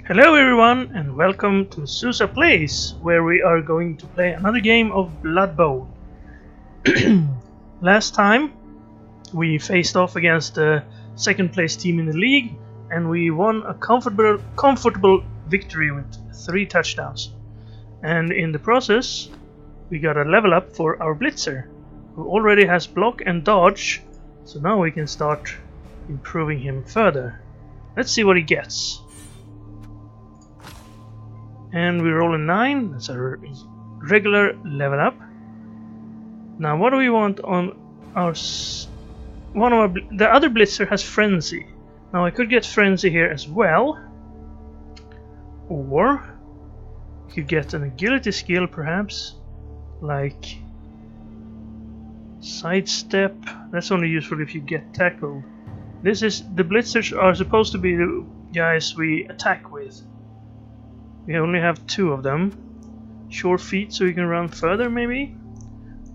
Hello everyone and welcome to Zoosa Plays, where we are going to play another game of Blood Bowl. Last time we faced off against the second place team in the league and we won a comfortable victory with 3 touchdowns. And in the process we got a level up for our blitzer, who already has block and dodge, so now we can start improving him further. Let's see what he gets. And we roll a 9, that's a regular level up. Now what do we want on our... the other blitzer has frenzy. Now I could get frenzy here as well. Or you could get an agility skill perhaps, like sidestep. That's only useful if you get tackled. The blitzers are supposed to be the guys we attack with. We only have 2 of them. Sure feet so we can run further maybe?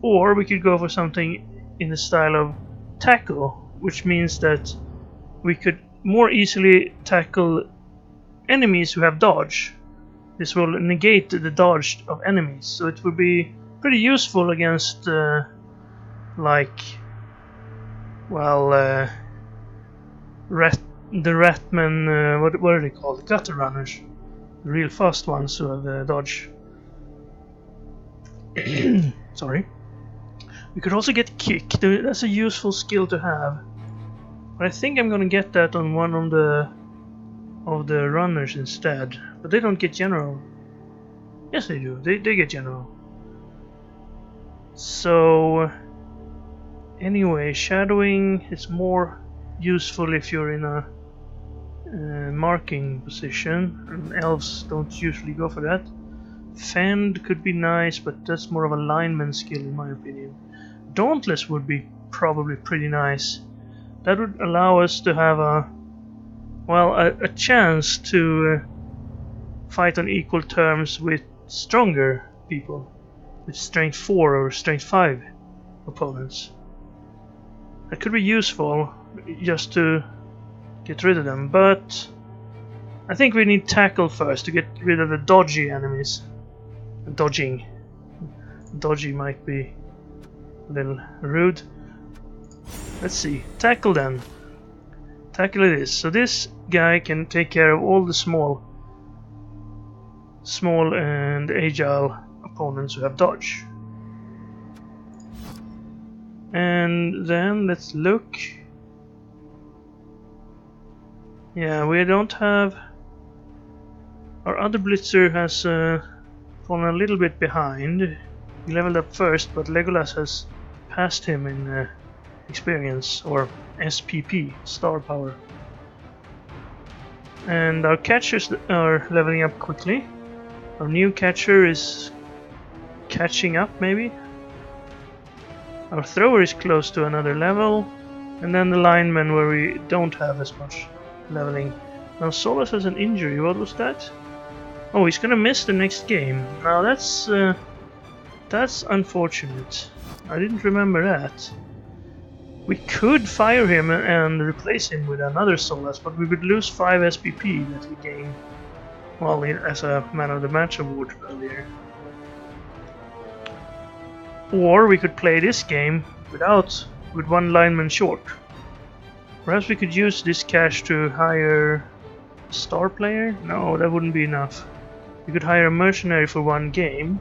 Or we could go for something in the style of tackle, which means that we could more easily tackle enemies who have dodge. This will negate the dodge of enemies, so it would be pretty useful against the ratmen, what are they called? Gutter runners. Real fast ones who have dodge. Sorry. We could also get kick. That's a useful skill to have. But I think I'm gonna get that on one of the runners instead. But they don't get general. Yes, they do. They get general. So anyway, shadowing is more useful if you're in a marking position, and elves don't usually go for that. Fend could be nice, but that's more of a lineman skill in my opinion. Dauntless would be probably pretty nice. That would allow us to have a chance to fight on equal terms with stronger people, with strength 4 or strength 5 opponents. That could be useful just to get rid of them, but I think we need tackle first to get rid of the dodgy enemies. Dodging. Dodgy might be a little rude. Let's see. Tackle then. Tackle it is. So this guy can take care of all the small and agile opponents who have dodge. And then let's look. Yeah, we don't have... Our other blitzer has fallen a little bit behind. He leveled up first, but Legolas has passed him in experience, or SPP, star power. And our catchers are leveling up quickly. Our new catcher is catching up maybe. Our thrower is close to another level. And then the lineman where we don't have as much leveling. Now Solas has an injury. What was that? Oh, he's gonna miss the next game. Now that's unfortunate. I didn't remember that. We could fire him and replace him with another Solas, but we would lose 5 SPP that we gained, well, as a Man of the Match award earlier. Or we could play this game with 1 lineman short. Perhaps we could use this cash to hire a star player? No, that wouldn't be enough. We could hire a mercenary for 1 game.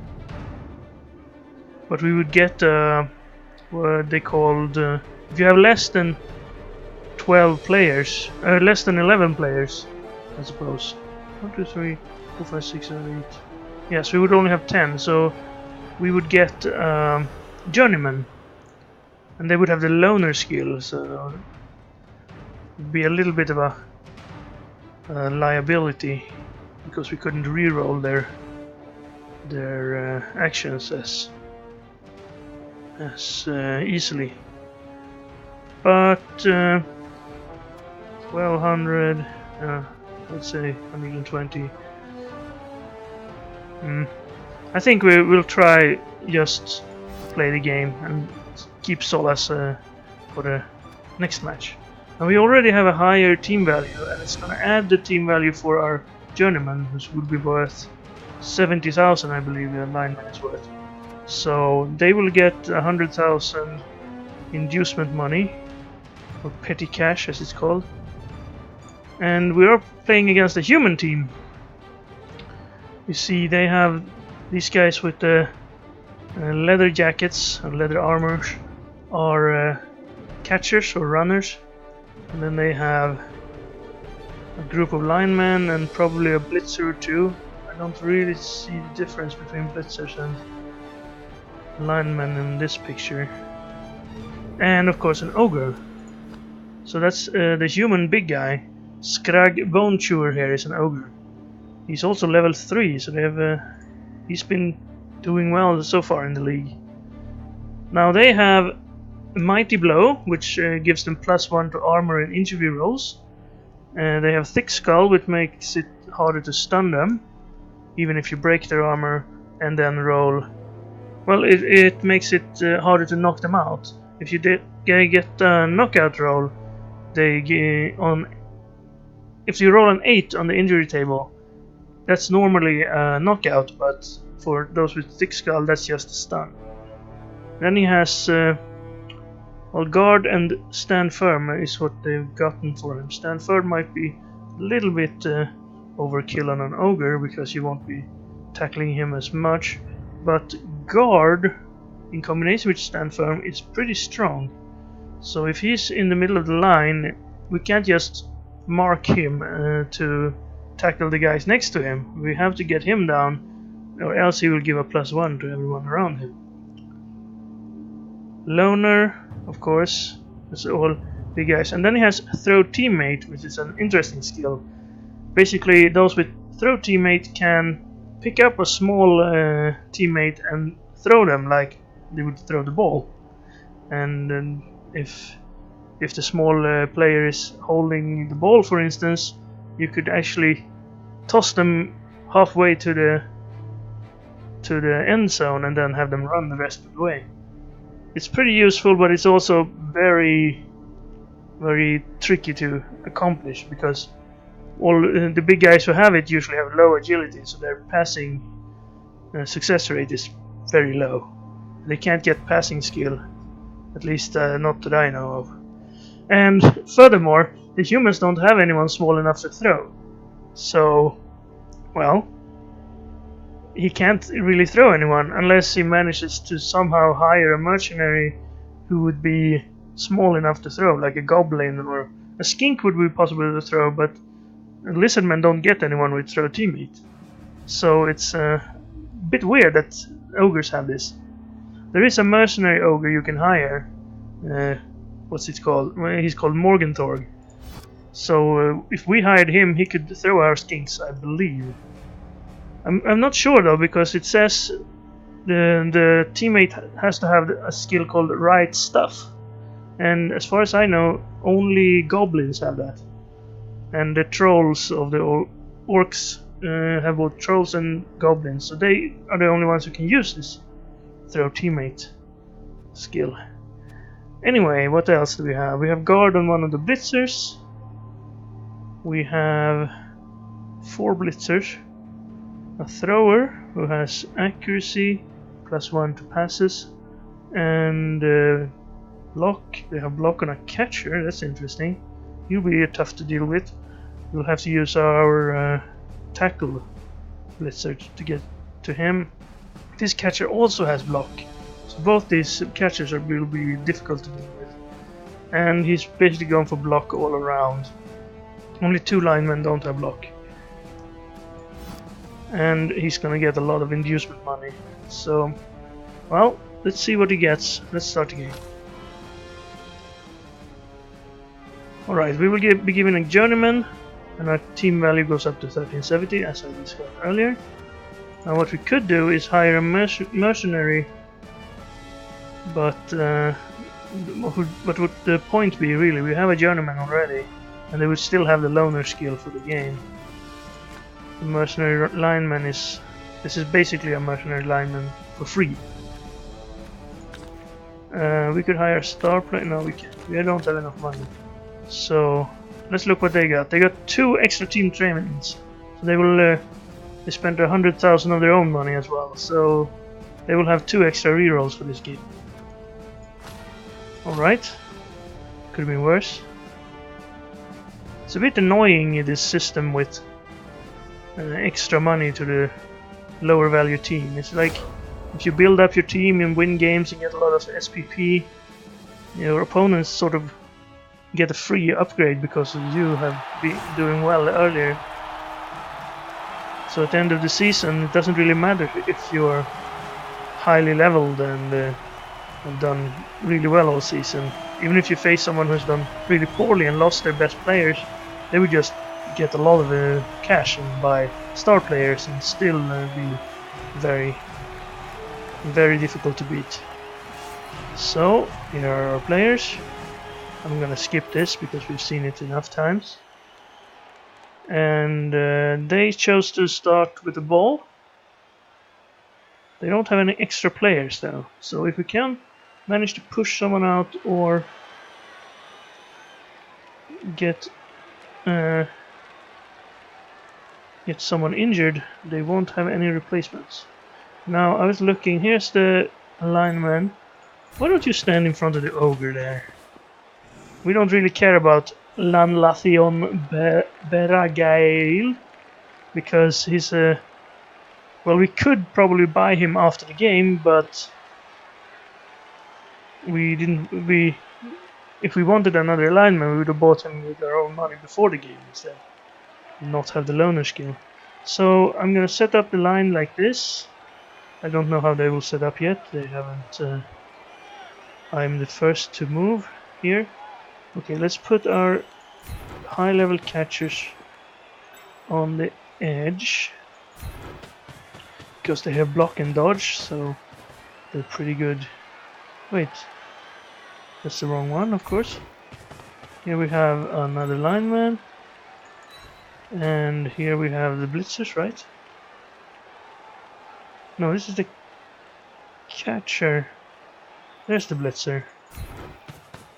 But we would get what they called... if you have less than 12 players, less than 11 players, I suppose. 1, 2, 3, 4, 5, 6, 7, 8. Yes, we would only have 10, so we would get journeyman. And they would have the loner skill, so... be a little bit of a liability because we couldn't reroll their actions as easily. But 1200, let's say 120. I think we will try just play the game and keep Solas for the next match. And we already have a higher team value, and it's going to add the team value for our journeyman, which would be worth 70,000, I believe the lineman is worth. So they will get 100,000 inducement money, or petty cash as it's called. And we are playing against a human team. You see, they have these guys with the leather jackets or leather armors are catchers or runners, and then they have a group of linemen and probably a blitzer or two. I don't really see the difference between blitzers and linemen in this picture. And of course an ogre. So that's the human big guy. Skrag Bone Chewer here is an ogre. He's also level 3, so they have he's been doing well so far in the league. Now they have Mighty Blow, which gives them +1 to armor and injury rolls. They have Thick Skull, which makes it harder to stun them, even if you break their armor and then roll. Well, it makes it harder to knock them out. If you get a knockout roll, if you roll an 8 on the injury table, that's normally a knockout, but for those with Thick Skull, that's just a stun. Then he has well, Guard and Stand Firm is what they've gotten for him. Stand Firm might be a little bit overkill on an ogre, because you won't be tackling him as much, but Guard in combination with Stand Firm is pretty strong. So if he's in the middle of the line, we can't just mark him to tackle the guys next to him. We have to get him down, or else he will give a +1 to everyone around him. Loner, of course, that's all big guys. And then he has Throw Teammate, which is an interesting skill. Basically, those with Throw Teammate can pick up a small teammate and throw them like they would throw the ball. And if the small player is holding the ball, for instance, you could actually toss them halfway to the end zone and then have them run the rest of the way. It's pretty useful, but it's also very, very tricky to accomplish, because all the big guys who have it usually have low agility, so their passing success rate is very low. They can't get passing skill, at least not that I know of. And furthermore, the humans don't have anyone small enough to throw. So, well, he can't really throw anyone unless he manages to somehow hire a mercenary who would be small enough to throw, like a goblin or a skink would be possible to throw, but lizardmen don't get anyone with Throw Teammate. So it's a bit weird that ogres have this. There is a mercenary ogre you can hire. What's it called? Well, he's called Morgenthorg. So if we hired him, he could throw our skinks, I believe. I'm not sure though, because it says the teammate has to have a skill called Right Stuff, and as far as I know, only goblins have that. And the trolls of the orcs have both trolls and goblins, so they are the only ones who can use this Throw Teammate skill. Anyway, what else do we have? We have Guard on one of the blitzers. We have 4 blitzers. A thrower who has accuracy +1 to passes, and block. They have block on a catcher. That's interesting. He'll be tough to deal with. We'll have to use our tackle blitzer to get to him. This catcher also has block, so both these catchers will be difficult to deal with. And he's basically going for block all around. Only 2 linemen don't have block. And he's gonna get a lot of inducement money. So, well, let's see what he gets. Let's start the game. Alright, we will be given a journeyman, and our team value goes up to 1370, as I discussed earlier. Now what we could do is hire a mercenary, but what would the point be really? We have a journeyman already, and they would still have the loner skill for the game. The mercenary lineman this is basically a mercenary lineman for free. We could hire a star player. No, we can't. We don't have enough money. So let's look what they got. They got 2 extra team trainings. So They will. They spent 100,000 of their own money as well, so they will have 2 extra rerolls for this game. Alright. Could have been worse. It's a bit annoying, this system with extra money to the lower value team. It's like if you build up your team and win games and get a lot of SPP, your opponents sort of get a free upgrade because you have been doing well earlier. So at the end of the season, it doesn't really matter if you're highly leveled and have done really well all season. Even if you face someone who's done really poorly and lost their best players, they would just get a lot of cash and buy star players and still be very, very difficult to beat. So here are our players. I'm gonna skip this because we've seen it enough times. And they chose to start with the ball. They don't have any extra players though, so if we can manage to push someone out or get someone injured, they won't have any replacements. Now I was looking, here's the lineman. Why don't you stand in front of the ogre there? We don't really care about Lanlathion Beragail because he's a... well, we could probably buy him after the game, but we didn't. If we wanted another lineman, we would have bought him with our own money before the game instead, and not have the loner skill. So I'm gonna set up the line like this. I don't know how they will set up yet. They haven't. I'm the first to move here. Okay, let's put our high-level catchers on the edge because they have block and dodge, so they're pretty good. Wait, that's the wrong one, of course. Here we have another lineman, and here we have the blitzers, right? No, this is the catcher. There's the blitzer.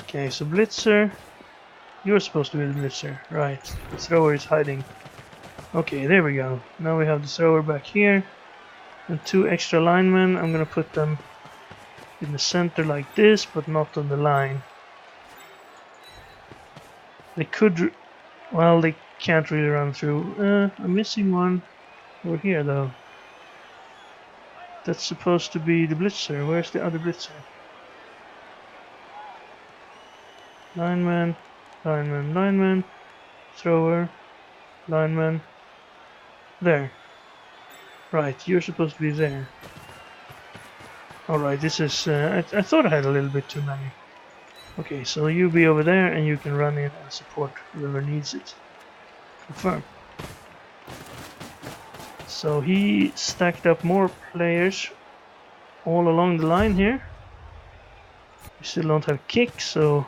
Okay, so blitzer, you're supposed to be the blitzer, right? The thrower is hiding. Okay, there we go. Now we have the thrower back here, and 2 extra linemen. I'm gonna put them in the center like this, but not on the line. They could, well, they can't really run through. I'm missing one over here though. That's supposed to be the blitzer. Where's the other blitzer? Lineman, lineman, lineman, thrower, lineman. There. Right, you're supposed to be there. Alright, this is... I thought I had a little bit too many. Okay, so you be over there and you can run in and support whoever needs it. Confirm. So he stacked up more players all along the line here. We still don't have kick, so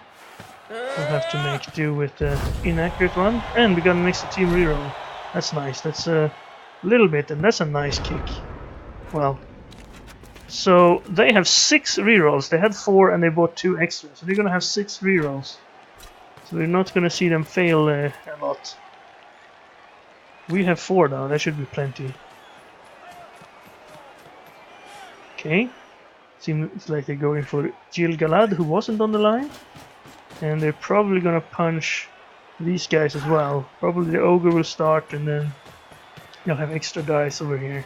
we'll have to make do with the inaccurate one. And we got an extra team reroll. That's nice. That's a little bit, and that's a nice kick. Well, so they have 6 rerolls. They had 4 and they bought 2 extra. So they're gonna have 6 rerolls. So we're not gonna see them fail a lot. We have 4 now. That should be plenty. Okay. Seems like they're going for Jill Galad, who wasn't on the line. And they're probably gonna punch these guys as well. Probably the ogre will start and then they'll have extra dice over here.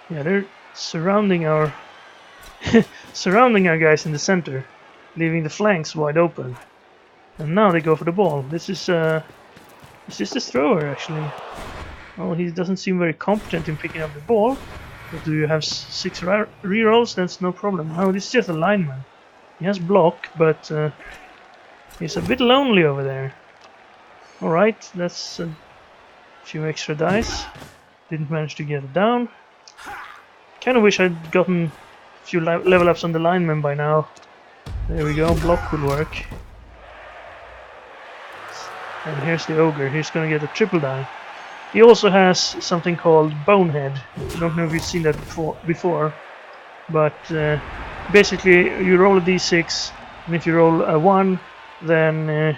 Yeah, they're surrounding our surrounding our guys in the center, leaving the flanks wide open. And now they go for the ball. This is the thrower actually. Well, he doesn't seem very competent in picking up the ball. But do you have 6 rerolls? That's no problem. No, this is just a lineman. He has block, but he's a bit lonely over there. Alright, that's a few extra dice. Didn't manage to get it down. Kinda wish I'd gotten a few level ups on the lineman by now. There we go, block will work. And here's the ogre, he's gonna get a triple die. He also has something called Bonehead. I don't know if you've seen that before. But basically you roll a d6, and if you roll a 1, then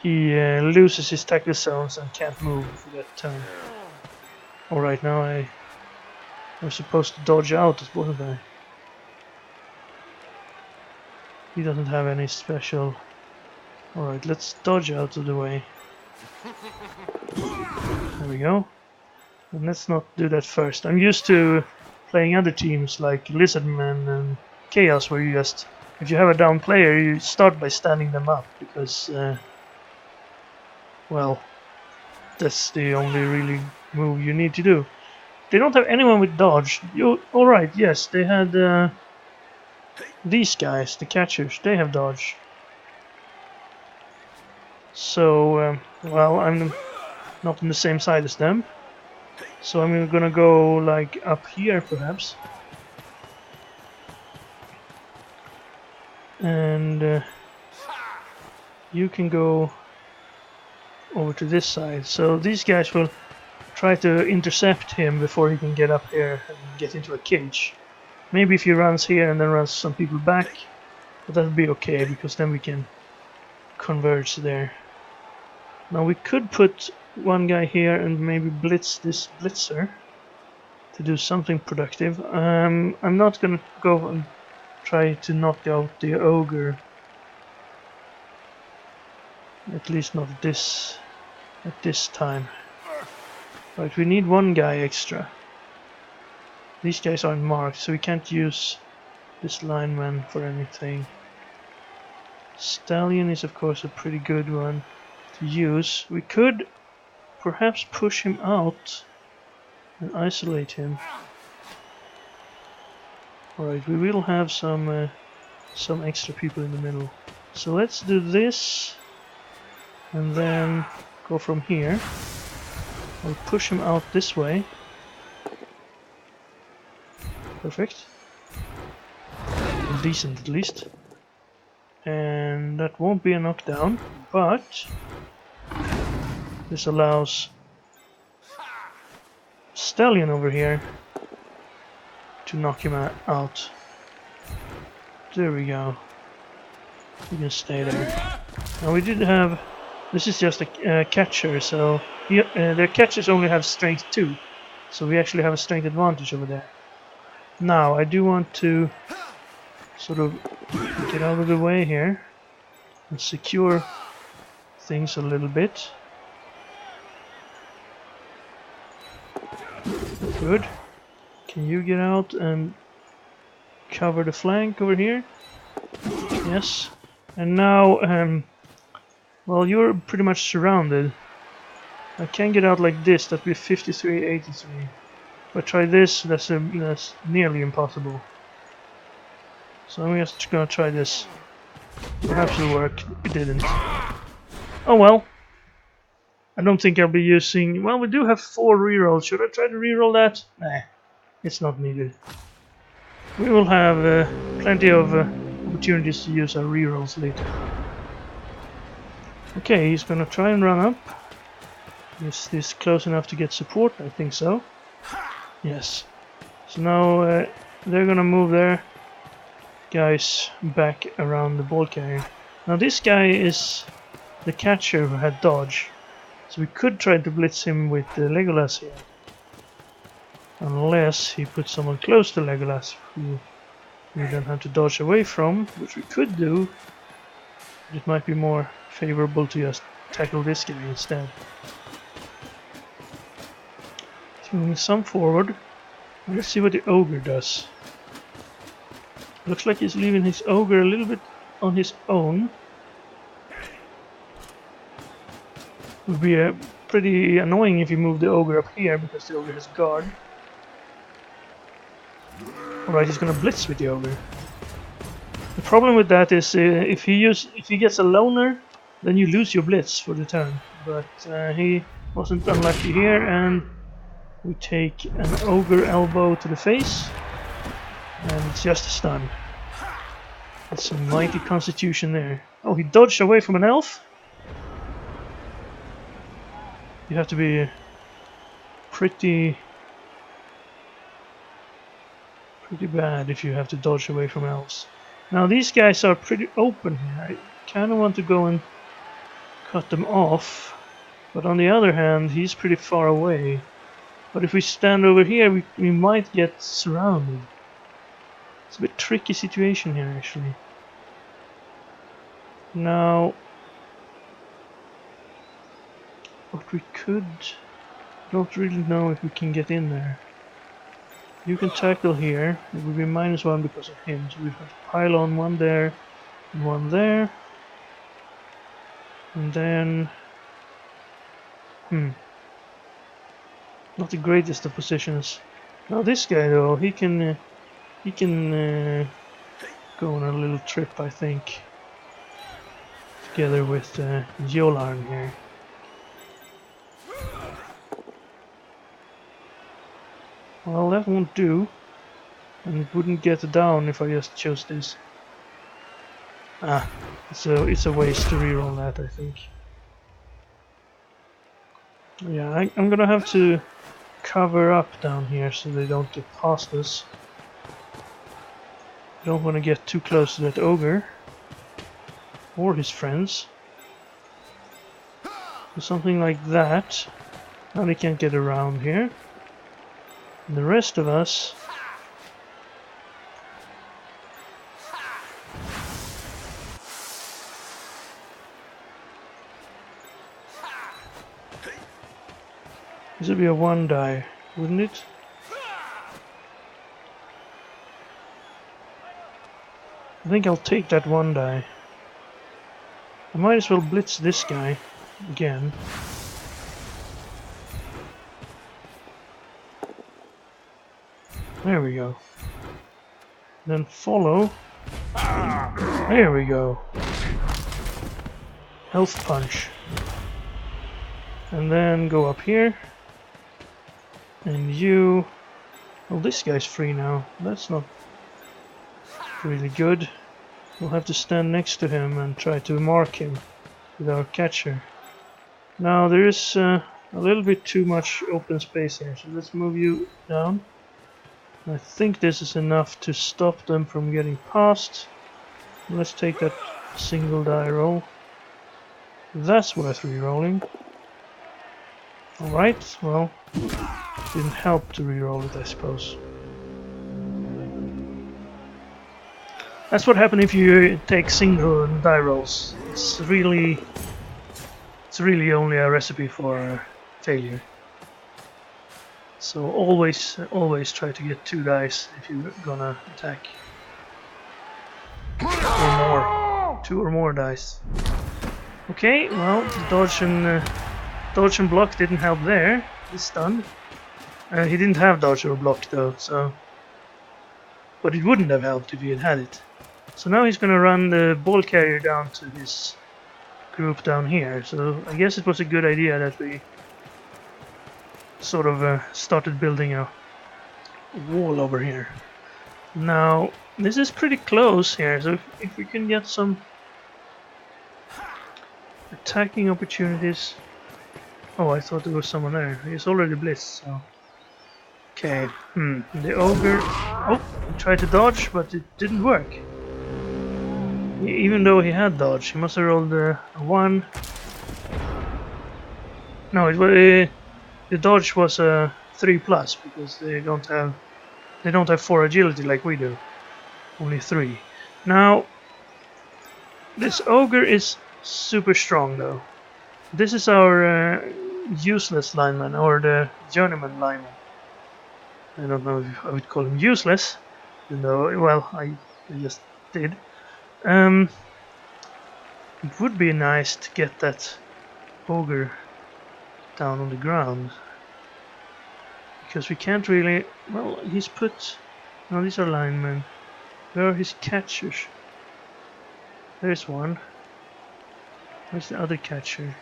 he loses his tackle zones and can't move for that turn. Alright, now I'm supposed to dodge out, wasn't I? He doesn't have any special... Alright, let's dodge out of the way. There we go. And let's not do that first. I'm used to playing other teams like Lizardman and Chaos, where you just... If you have a down player, you start by standing them up, because... well, that's the only really move you need to do. They don't have anyone with dodge. Alright, yes, they had... these guys, the catchers, they have dodge. So, well, I'm not on the same side as them. So I'm gonna go like up here perhaps. And you can go over to this side. So these guys will try to intercept him before he can get up here and get into a cage. Maybe if he runs here and then runs some people back, but that'll be okay because then we can converge there. Now we could put one guy here and maybe blitz this blitzer to do something productive. I'm not gonna go and try to knock out the ogre. At least not at this time. Right, we need one guy extra. These guys aren't marked, so we can't use this lineman for anything. Stallion is of course a pretty good one to use. We could perhaps push him out and isolate him. Alright, we will have some extra people in the middle. So let's do this and then go from here. I'll push him out this way. Perfect. Decent at least. And that won't be a knockdown, but this allows Stallion over here to knock him out. There we go. You can stay there. Now we did have... This is just a catcher, so their catchers only have strength 2. So we actually have a strength advantage over there. Now I do want to sort of get out of the way here and secure things a little bit. Good. Can you get out and cover the flank over here? Yes. And now, well, you're pretty much surrounded. I can get out like this, that'd be 53-83. If I try this, that's nearly impossible. So I'm just gonna try this. Perhaps it'll work. It didn't. Oh well. I don't think I'll be using... Well, we do have 4 rerolls. Should I try to reroll that? Nah, it's not needed. We will have plenty of opportunities to use our rerolls later. Okay, he's gonna try and run up. Is this close enough to get support? I think so. Yes. So now they're gonna move their guys back around the ball carrier. Now this guy is the catcher who had dodge. So we could try to blitz him with Legolas here. Unless he puts someone close to Legolas who we then have to dodge away from, which we could do. But it might be more favorable to just tackle this guy instead. So moving some forward. Let's see what the ogre does. Looks like he's leaving his ogre a little bit on his own. Would be pretty annoying if you move the ogre up here because the ogre has guard. Alright, he's gonna blitz with the ogre. The problem with that is if he gets a loner, then you lose your blitz for the turn. But he wasn't unlucky here, and we take an ogre elbow to the face, and it's just a stun. That's some mighty constitution there. Oh, he dodged away from an elf? You have to be pretty bad if you have to dodge away from elves. Now these guys are pretty open here. I kind of want to go and cut them off. But on the other hand, he's pretty far away. But if we stand over here, we might get surrounded. It's a bit tricky situation here, actually. Now, what we could... don't really know if we can get in there. You can tackle here. It will be -1 because of him. So we have to pile on one there and one there. And then... not the greatest of positions. Now this guy though, he can go on a little trip, I think. Together with Jolarn here. Well, that won't do, and it wouldn't get down if I just chose this. It's a waste to reroll that, I think. Yeah, I'm gonna have to cover up down here so they don't get past us. Don't want to get too close to that ogre or his friends. So something like that. Now they can't get around here. And the rest of us this would be a 1 die, wouldn't it? I think I'll take that 1 die. I might as well blitz this guy again. There we go. Then follow. There we go. Health punch. And then go up here. And you... well, this guy's free now. That's not really good. We'll have to stand next to him and try to mark him with our catcher. Now there is a little bit too much open space here, so let's move you down. I think this is enough to stop them from getting past. Let's take that single die roll. That's worth re-rolling. Alright, well, didn't help to re-roll it, I suppose. That's what happens if you take single die rolls. It's really only a recipe for failure. So always try to get 2 dice if you're gonna attack. Or more. 2 or more dice. Okay, well, dodge and block didn't help there. He's stunned. He didn't have dodge or block though, so... but it wouldn't have helped if he had had it. So now he's gonna run the ball carrier down to his group down here. So I guess it was a good idea that we sort of started building a wall over here. Now this is pretty close here, so if we can get some attacking opportunities. Oh, I thought there was someone there. He's already blitzed, so... okay, the ogre... oh, he tried to dodge, but it didn't work. Even though he had dodge, he must have rolled a 1. No, it was... the dodge was a 3+, because they don't have 4 agility like we do. Only 3. Now, this ogre is super strong though. This is our useless lineman, or the journeyman lineman. I don't know if I would call him useless, even though, well, I just did. It would be nice to get that ogre down on the ground, because we can't really... well, he's put... no, these are linemen. Where are his catchers? There's one. Where's the other catcher?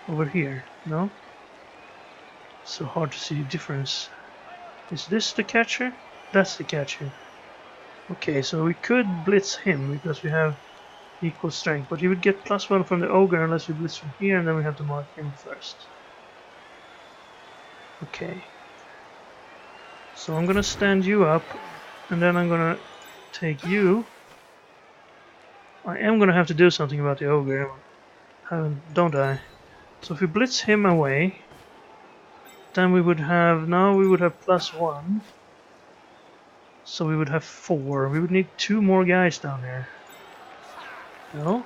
Over here, no? So hard to see the difference. Is this the catcher? That's the catcher. Okay, so we could blitz him because we have equal strength, but he would get +1 from the ogre unless we blitz from here, and then we have to mark him first. Okay. So I'm gonna stand you up, and then I'm gonna take you. I am gonna have to do something about the ogre. don't I? So if we blitz him away, then we would have, now we would have +1. So we would have 4. We would need 2 more guys down there. No?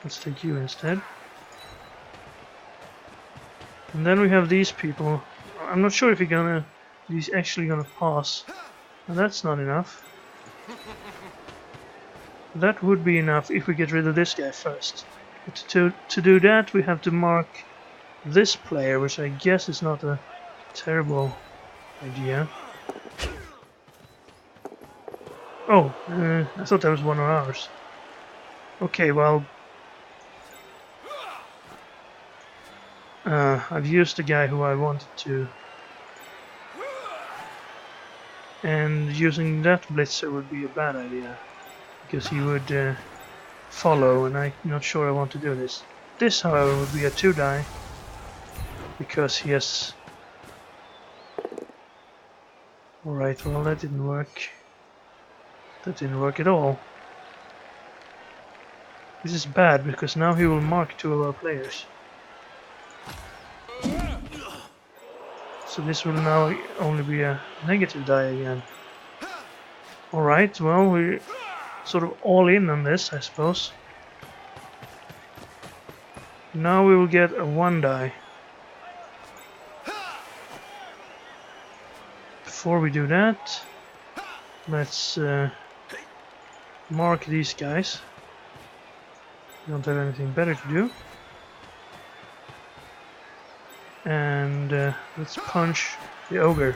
Let's take you instead. And then we have these people. I'm not sure if he's actually gonna pass. And that's not enough. That would be enough if we get rid of this guy first. But to do that, we have to mark this player, which I guess is not a terrible idea. Oh, I thought that was one of ours. Okay, well, I've used the guy who I wanted to, and using that blitzer would be a bad idea, because he would follow, and I'm not sure I want to do this. This, however, would be a 2-die, because he has... Alright, well that didn't work. That didn't work at all. This is bad, because now he will mark 2 of our players. So this will now only be a negative die again. Alright, well, we're sort of all in on this, I suppose. Now we will get a 1 die. Before we do that, let's mark these guys. We don't have anything better to do. And let's punch the ogre.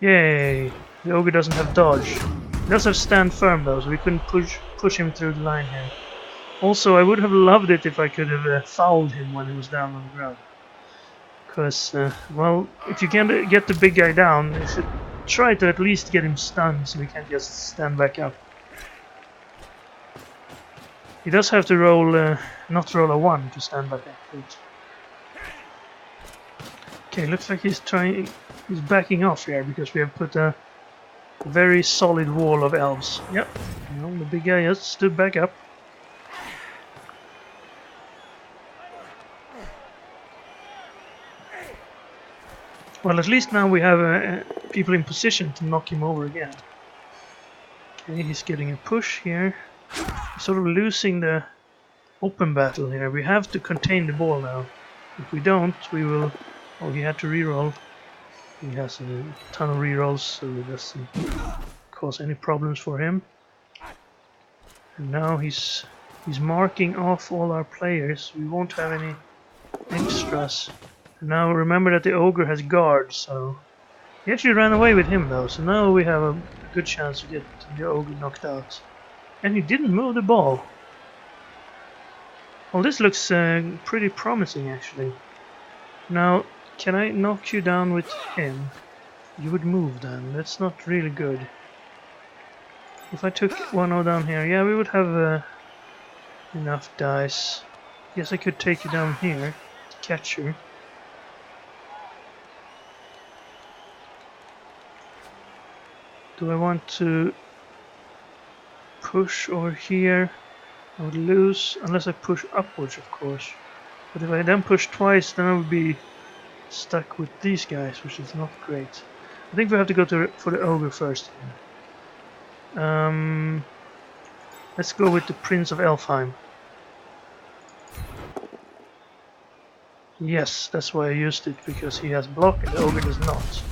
Yay! The ogre doesn't have dodge. He does have stand firm though, so we couldn't push him through the line here. Also, I would have loved it if I could have fouled him when he was down on the ground. Because, well, if you can get the big guy down, you should try to at least get him stunned so he can't just stand back up. He does have to roll, not roll a 1 to stand back up. But... Okay, looks like he's backing off here because we have put a very solid wall of elves. Yep, well, the big guy just stood back up. Well, at least now we have people in position to knock him over again. Okay, he's getting a push here. He's sort of losing the open battle here. We have to contain the ball now. If we don't, we will... Oh, he had to reroll. He has a ton of rerolls, so it doesn't cause any problems for him. And now he's marking off all our players. We won't have any extras. Now remember that the ogre has guard, so he actually ran away with him though, so now we have a good chance to get the ogre knocked out. And he didn't move the ball. Well, this looks pretty promising actually. Now, can I knock you down with him? You would move then, that's not really good. If I took 1-0 down here, yeah, we would have enough dice. Yes, I could take you down here to catch you. Do I want to push over here? I would lose, unless I push upwards of course. But if I then push twice, then I would be stuck with these guys, which is not great. I think we have to go for the ogre first. Let's go with the Prince of Elfheim. Yes, that's why I used it, because he has block and the ogre does not.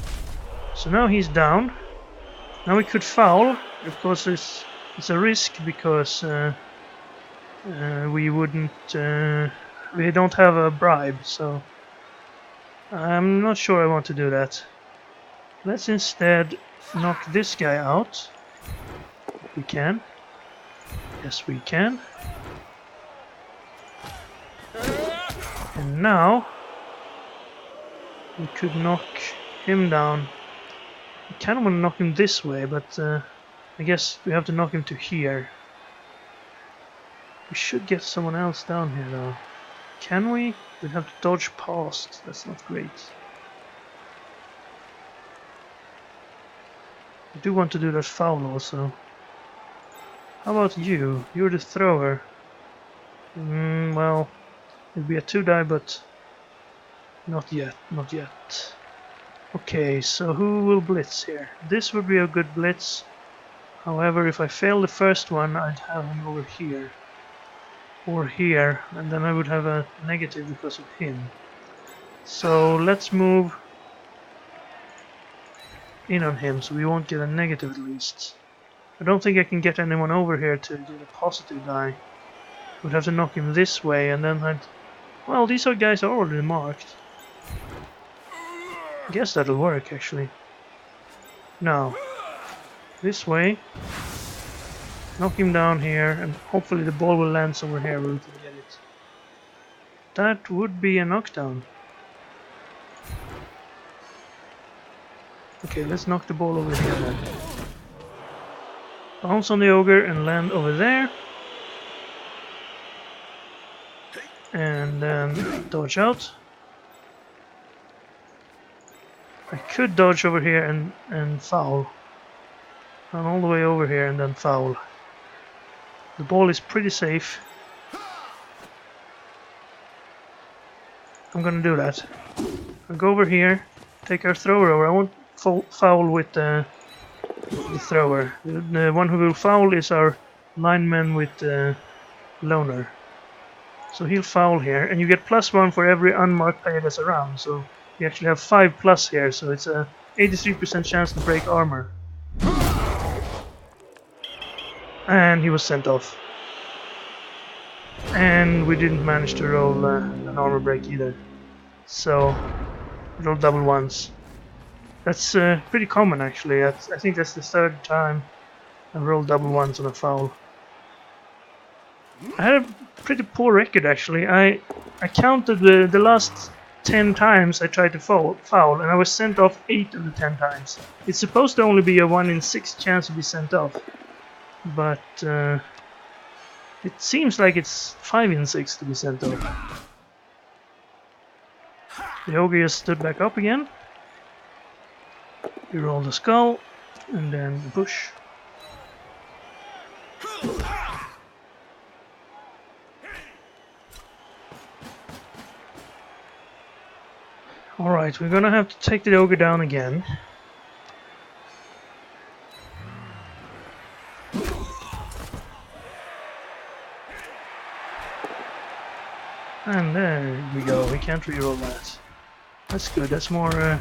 So now he's down. Now we could foul. Of course, it's a risk because we don't have a bribe, so I'm not sure I want to do that. Let's instead knock this guy out. If we can. Yes, we can. And now we could knock him down. I kind of want to knock him this way, but I guess we have to knock him to here. We should get someone else down here though. Can we? We'd have to dodge past. That's not great. I do want to do that foul also. How about you? You're the thrower. Well, it'll be a 2-die, but not yet, not yet. Okay, so who will blitz here? This would be a good blitz. However, if I fail the first one, I'd have him over here. Or here, and then I would have a negative because of him. So let's move in on him so we won't get a negative at least. I don't think I can get anyone over here to get a positive die. Would have to knock him this way and then I'd... Well, these guys are already marked. I guess that'll work actually. Now, this way. Knock him down here and hopefully the ball will land somewhere here where we can get it. That would be a knockdown. Okay, let's knock the ball over here then. Bounce on the ogre and land over there. And then dodge out. I could dodge over here and foul. Run all the way over here and then foul. The ball is pretty safe. I'm gonna do that. I'll go over here, take our thrower over. I won't foul with the thrower. The one who will foul is our lineman with the loner. So he'll foul here, and you get +1 for every unmarked player that's around. So you actually have 5+ here, so it's a 83% chance to break armor. And he was sent off. And we didn't manage to roll an armor break either. So, roll double ones. That's pretty common actually. I think that's the 3rd time I rolled double ones on a foul. I had a pretty poor record actually. I counted the last 10 times I tried to foul and I was sent off 8 of the 10 times. It's supposed to only be a 1 in 6 chance to be sent off. But it seems like it's 5 in 6 to be sent off. The ogre just stood back up again. We roll the skull and then the push. Alright, we're gonna have to take the ogre down again. And there we go, we can't reroll that. That's good, that's more,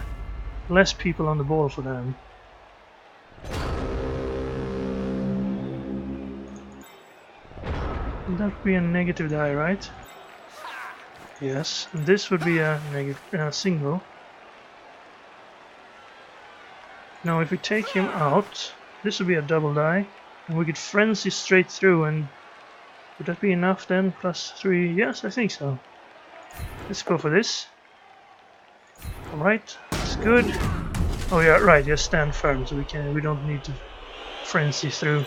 less people on the ball for them. That would be a negative die, right? Yes, and this would be a single. Now if we take him out, this would be a double die, and we could frenzy straight through, and would that be enough then? +3, yes, I think so. Let's go for this. Alright, that's good. Oh yeah, right, just stand firm so we don't need to frenzy through.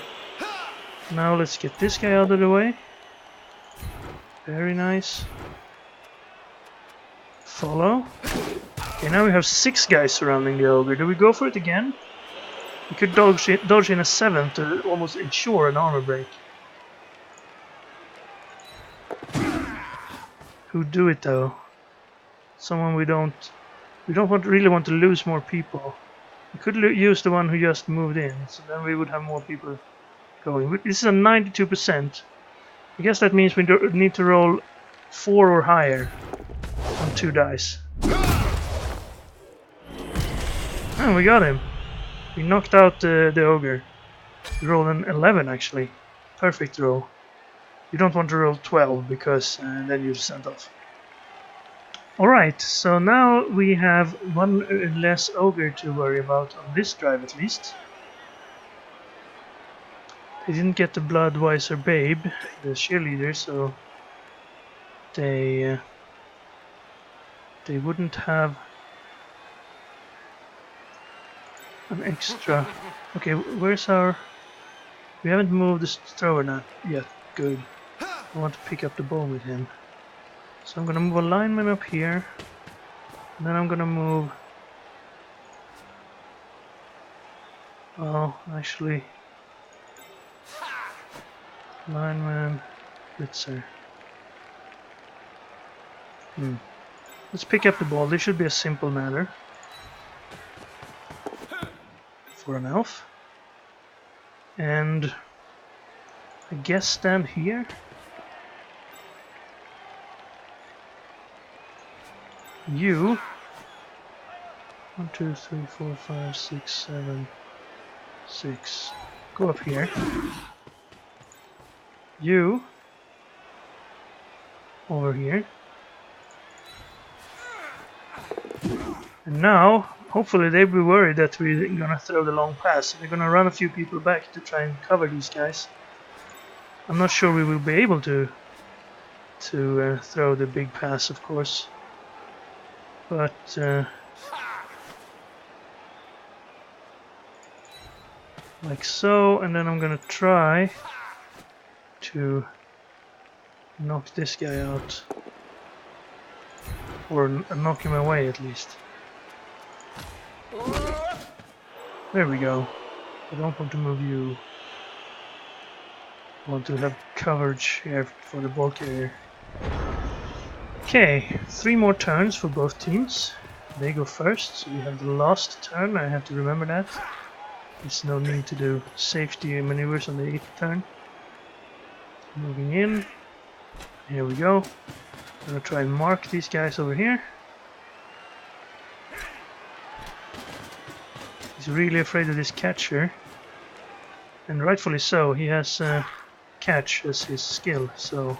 Now let's get this guy out of the way. Very nice. Follow. Okay, now we have 6 guys surrounding the ogre. Do we go for it again? We could dodge in a 7th to almost ensure an armor break. Who'd do it though? Someone we don't really want to lose more people. We could use the one who just moved in, so then we would have more people going. This is a 92%. I guess that means we need to roll 4 or higher on 2 dice. And we got him. We knocked out the ogre. We rolled an 11 actually. Perfect roll. You don't want to roll 12 because then you're sent off. Alright, so now we have 1 less ogre to worry about on this drive at least. They didn't get the Bloodwiser Babe, the cheerleader, so they wouldn't have an extra. Okay, where's our... We haven't moved this thrower now yet. Good. I want to pick up the ball with him. So I'm gonna move a lineman up here. And then I'm gonna move... Well, actually... Lineman... Blitzer. Let's pick up the ball. This should be a simple matter for an elf. And I guess stand here. You 1, 2, 3, 4, 5, 6, 7, 6. Go up here. You over here. And now, hopefully they'll be worried that we're gonna throw the long pass. They're gonna run a few people back to try and cover these guys. I'm not sure we will be able to throw the big pass, of course. But like so, and then I'm gonna try to knock this guy out, or knock him away at least. There we go. I don't want to move you. I want to have coverage here for the ball carrier. Okay, 3 more turns for both teams. They go first, so we have the last turn. I have to remember that. There's no need to do safety maneuvers on the 8th turn. Moving in. Here we go. I'm gonna try and mark these guys over here. He's really afraid of this catcher. And rightfully so. He has catch as his skill, so...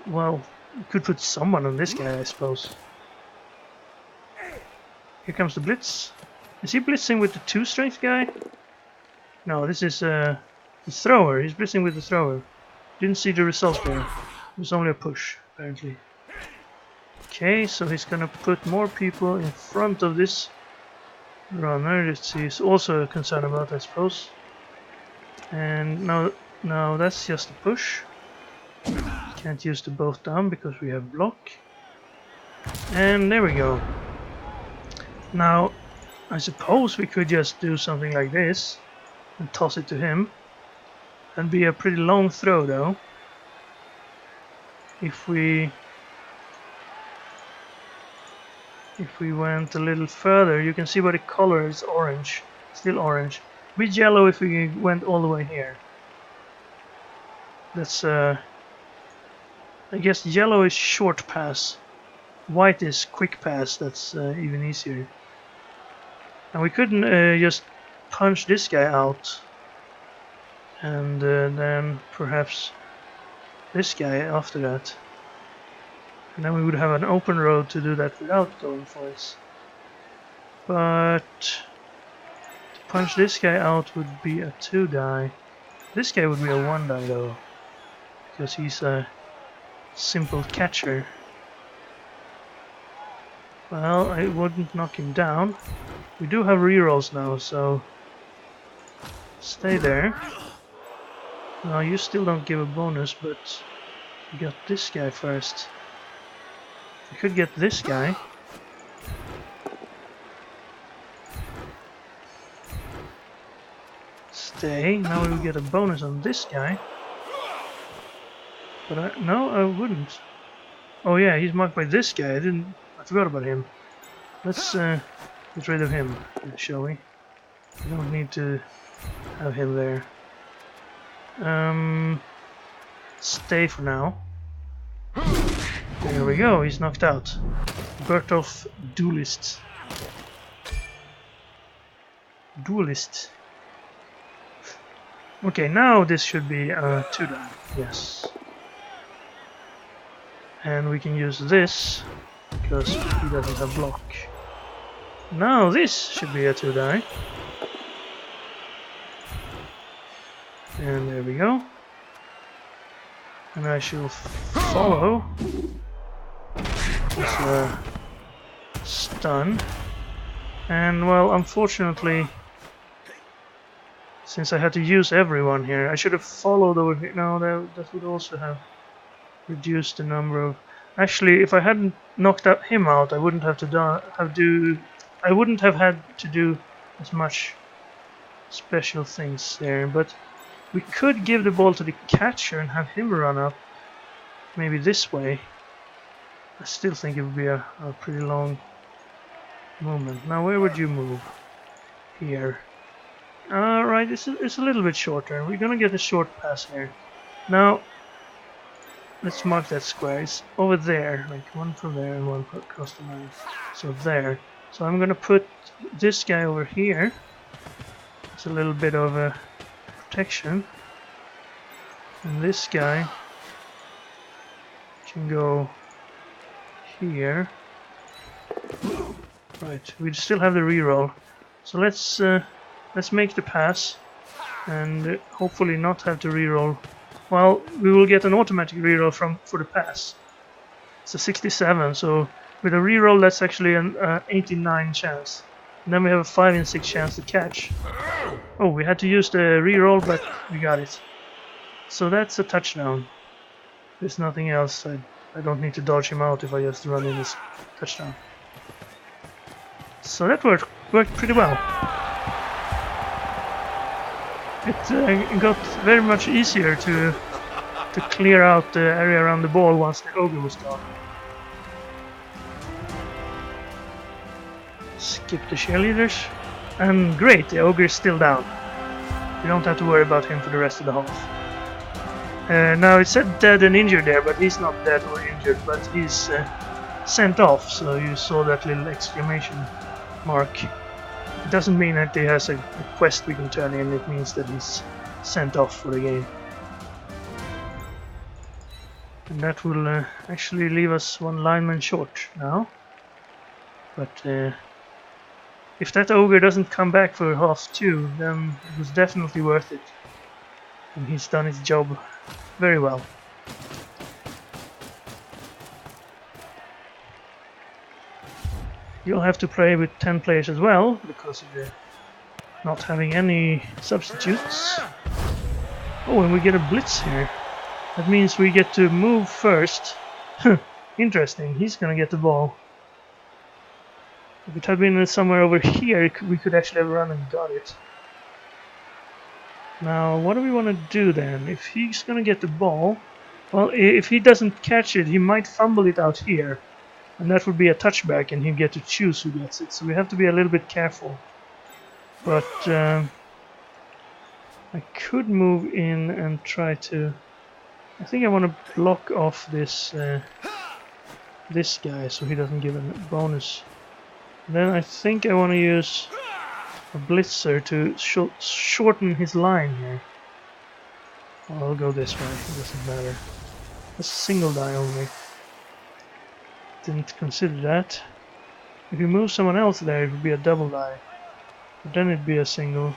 Well, we could put someone on this guy, I suppose. Here comes the blitz. Is he blitzing with the 2 strength guy? No, this is the thrower. He's blitzing with the thrower. Didn't see the results there. It was only a push, apparently. Okay, so he's gonna put more people in front of this runner that he's also concerned about, I suppose. And now that's just a push. Can't use the both down because we have block. And there we go. Now, I suppose we could just do something like this and toss it to him. That'd be a pretty long throw though. If we went a little further, you can see by the color it's orange. Still orange. It'd be yellow if we went all the way here. That's I guess yellow is short pass. White is quick pass. That's even easier. And we couldn't just punch this guy out. And then perhaps this guy after that. And then we would have an open road to do that without going for it. But to punch this guy out would be a 2 die. This guy would be a 1 die though. Because he's a simple catcher. Well, I wouldn't knock him down. We do have rerolls now, so stay there. No, you still don't give a bonus, but you got this guy first. We could get this guy. Stay. Now we will get a bonus on this guy. But no, I wouldn't. Oh yeah, he's marked by this guy. I forgot about him. Let's get rid of him, shall we? We don't need to have him there. Stay for now. There we go, he's knocked out. Bertolf Duelist. Okay, now this should be a 2 die. Yes. And we can use this because he doesn't have block. Now this should be a 2 die. And there we go. And I shall follow this stun. And well, unfortunately, since I had to use everyone here, I should have followed over here. No, that would also have reduced the number of... Actually, if I hadn't knocked him out, I wouldn't have I wouldn't have had to do as much special things there. But we could give the ball to the catcher and have him run up. maybe this way. I still think it would be a pretty long movement. Now where would you move? Here. Alright, it's a little bit shorter. We're gonna get a short pass here. Now, let's mark that square. It's over there, like one from there and one across the line. So there. So I'm gonna put this guy over here. It's a little bit of a protection. And this guy can go here. Right, we still have the reroll. So let's make the pass and hopefully not have to reroll. Well, we will get an automatic reroll for the pass. It's a 67, so with a reroll that's actually an 89 chance. And then we have a 5 in 6 chance to catch. Oh, we had to use the reroll, but we got it. So that's a touchdown. There's nothing else. I don't need to dodge him out if I just run in this touchdown. So that worked pretty well. It got very much easier to clear out the area around the ball once the ogre was gone. Skip the cheerleaders. And great, the ogre is still down. You don't have to worry about him for the rest of the half. Now it said dead and injured there, but he's not dead or injured, but he's sent off, so you saw that little exclamation mark. It doesn't mean that he has a quest we can turn in, it means that he's sent off for the game. And that will actually leave us one lineman short now. But if that ogre doesn't come back for half 2, then it was definitely worth it. And he's done his job very well. You'll have to play with 10 players as well, because of the not having any substitutes. Oh, and we get a blitz here. That means we get to move first. Interesting, he's gonna get the ball. If it had been somewhere over here, we could actually have run and got it. Now, what do we want to do then? If he's gonna get the ball, well, if he doesn't catch it, he might fumble it out here. And that would be a touchback, and he'll get to choose who gets it. So we have to be a little bit careful. But I could move in and try to... I think I want to block off this this guy so he doesn't give a bonus. Then I think I want to use a blitzer to shorten his line here. Well, I'll go this way, it doesn't matter. That's a single die only. Didn't consider that. If you move someone else there, it would be a double die. But then it'd be a single.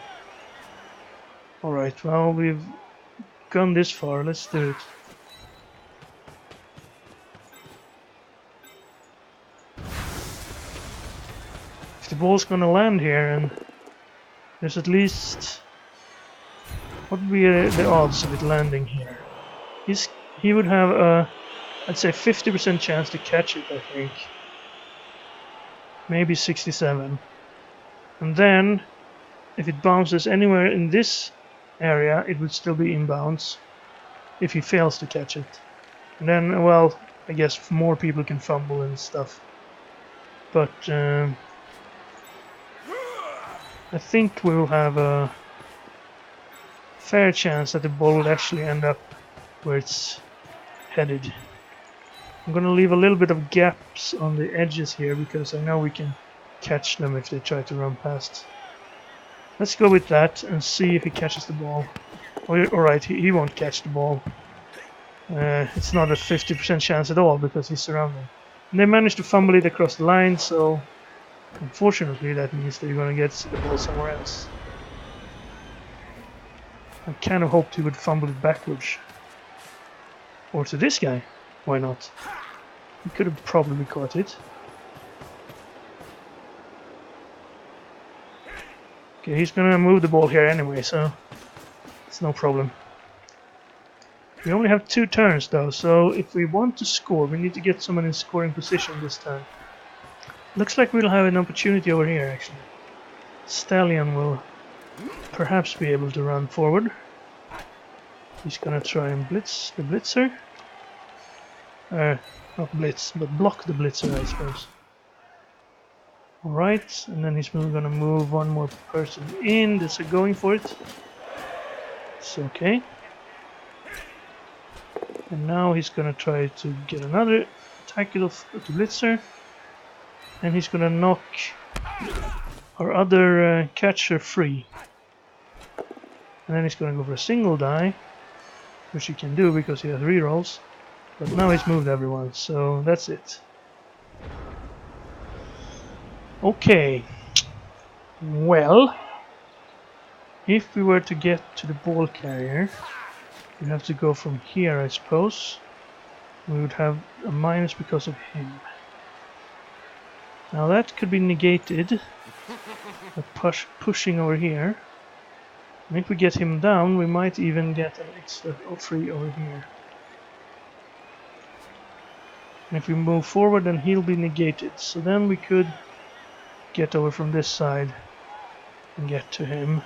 Alright, well, we've gone this far, let's do it. If the ball's gonna land here, and there's at least... What would be the odds of it landing here? He would have a, I'd say 50% chance to catch it, I think. Maybe 67. And then, if it bounces anywhere in this area, it would still be inbounds if he fails to catch it. And then, well, I guess more people can fumble and stuff. But I think we'll have a fair chance that the ball will actually end up where it's headed. I'm gonna leave a little bit of gaps on the edges here because I know we can catch them if they try to run past. Let's go with that and see if he catches the ball. Alright, he won't catch the ball. It's not a 50% chance at all because he's surrounded. And they managed to fumble it across the line, so unfortunately that means they're gonna get the ball somewhere else. I kind of hoped he would fumble it backwards. Or to this guy. Why not? He could have probably caught it. Okay, he's gonna move the ball here anyway, so it's no problem. We only have 2 turns though, so if we want to score, we need to get someone in scoring position this time. Looks like we'll have an opportunity over here actually. Stallion will perhaps be able to run forward. He's gonna try and blitz the blitzer. Not blitz, but block the blitzer, I suppose. Alright, and then he's gonna move one more person in. They're going for it. It's okay. And now he's gonna try to get another tackle of the blitzer. And he's gonna knock our other catcher free. And then he's gonna go for a single die, which he can do because he has rerolls. But now he's moved everyone, so that's it. Okay. Well, if we were to get to the ball carrier, we'd have to go from here, I suppose. We would have a minus because of him. Now that could be negated by pushing over here. And if we get him down, we might even get an extra free over here. And if we move forward, then he'll be negated. So then we could get over from this side and get to him.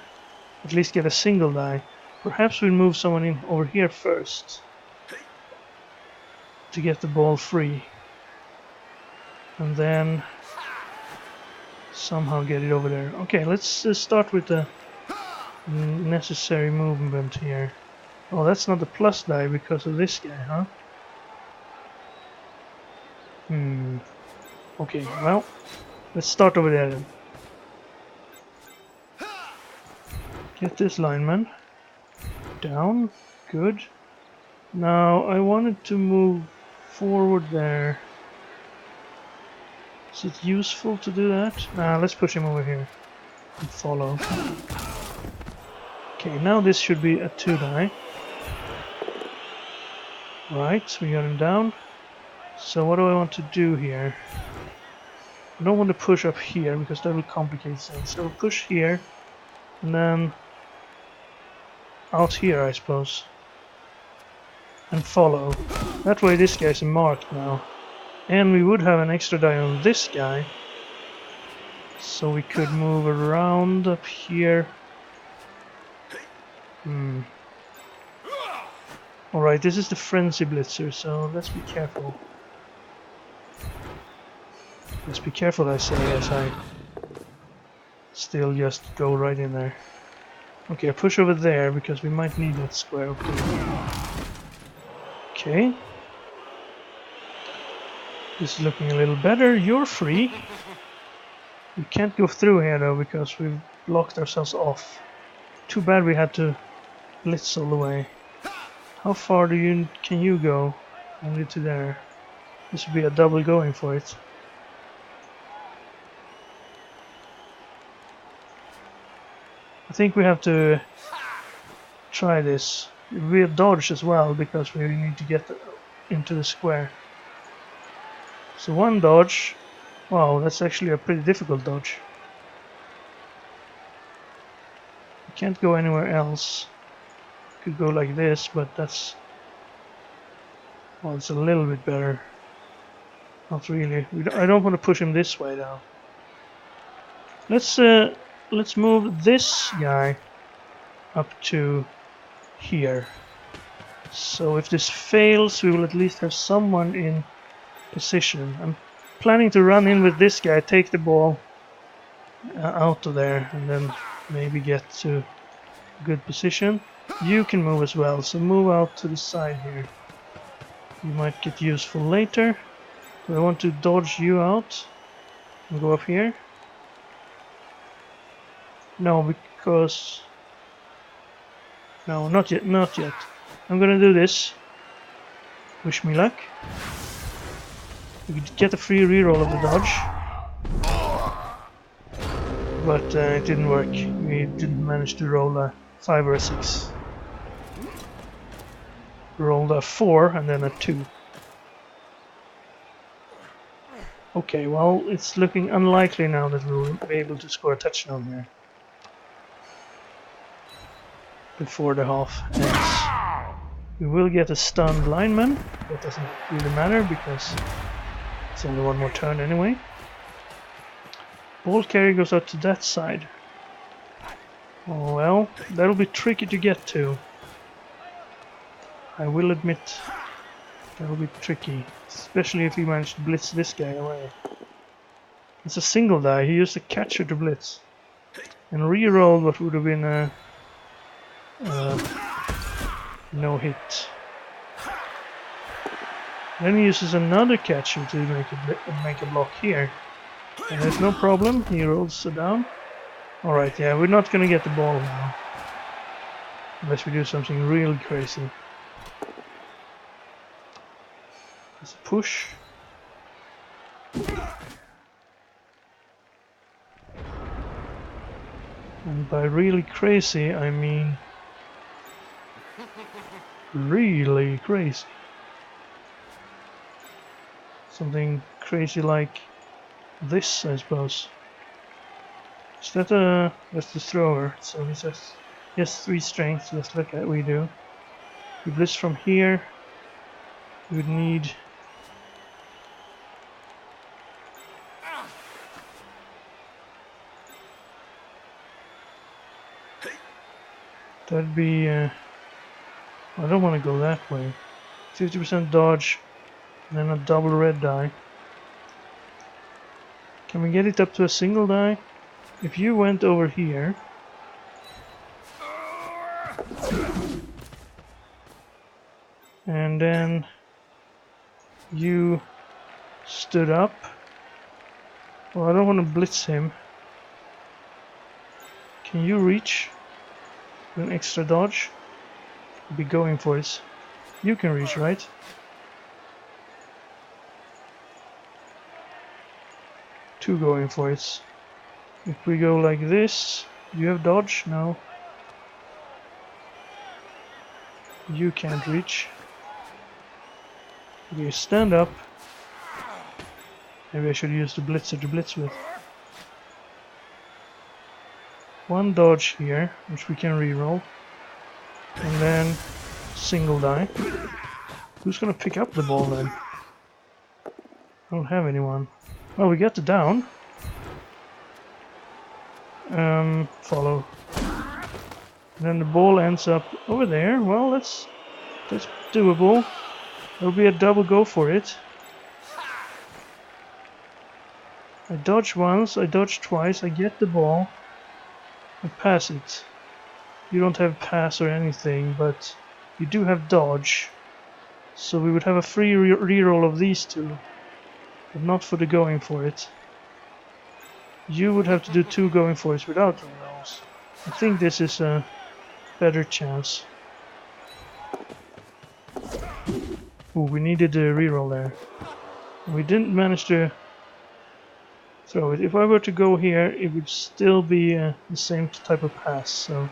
At least get a single die. Perhaps we'll move someone in over here first to get the ball free. And then somehow get it over there. Okay, let's start with the necessary movement here. Oh, that's not a plus die because of this guy, huh? Okay, well, let's start over there then. Get this lineman down. Good. Now, I wanted to move forward there. Is it useful to do that? Nah, let's push him over here and follow. Okay, now this should be a 2 die. Right, we got him down. So what do I want to do here? I don't want to push up here because that will complicate things. So we'll push here and then out here, I suppose, and follow. That way this guy's marked now. And we would have an extra die on this guy, so we could move around up here. Alright, this is the frenzy blitzer, so let's be careful. Let's be careful, I say, as I still just go right in there. Okay, I push over there because we might need that square. Okay. This is looking a little better. You're free. We can't go through here though because we've blocked ourselves off. Too bad we had to blitz all the way. How far can you go? Only to there. This would be a double going for it. I think we have to try this. We'll dodge as well because we need to get into the square. So one dodge. Wow, that's actually a pretty difficult dodge. We can't go anywhere else. Could go like this, but that's... well, it's a little bit better. Not really. I don't want to push him this way though. Let's move this guy up to here. So if this fails, we will at least have someone in position. I'm planning to run in with this guy, take the ball out of there, and then maybe get to a good position. You can move as well, so move out to the side here. You might get useful later. Do I want to dodge you out and go up here? No, because... no, not yet, not yet. I'm gonna do this. Wish me luck. We could get a free reroll of the dodge. But it didn't work. We didn't manage to roll a 5 or a 6. Rolled a 4 and then a 2. Okay, well, it's looking unlikely now that we'll be able to score a touchdown here before the half ends. We will get a stunned lineman. That doesn't really matter because it's only one more turn anyway. Ball carrier goes out to that side. Oh well, that'll be tricky to get to, I will admit. That'll be tricky, especially if he managed to blitz this guy away. It's a single die. He used a catcher to blitz and rerolled what would have been a no hit. Then he uses another catcher to make a block here, and there's no problem. He rolls it down. All right, yeah, we're not gonna get the ball now unless we do something real crazy. It's a push. And by really crazy, I mean really crazy. Something crazy like this, I suppose. Is that that's the thrower, so he says he has 3 strength, just like we do. We blitz from here. We would need that'd be I don't want to go that way. 50% dodge and then a double red die. Can we get it up to a single die? If you went over here and then you stood up. Well, I don't want to blitz him. Can you reach with an extra dodge? I'll be going for it. You can reach, right? Two going for it. If we go like this, do you have dodge? No. You can't reach. Okay, stand up. Maybe I should use the blitzer to blitz with. One dodge here, which we can reroll. And then single die. Who's gonna pick up the ball then? I don't have anyone. Well, we get the down. Follow. And then the ball ends up over there. Well, that's doable. There'll be a double go for it. I dodge once, I dodge twice, I get the ball, I pass it. You don't have pass or anything, but you do have dodge. So we would have a free reroll of these two, but not for the going for it. You would have to do 2 going for it without rerolls. I think this is a better chance. Ooh, we needed a reroll there. We didn't manage to throw it. If I were to go here, it would still be the same type of pass, so...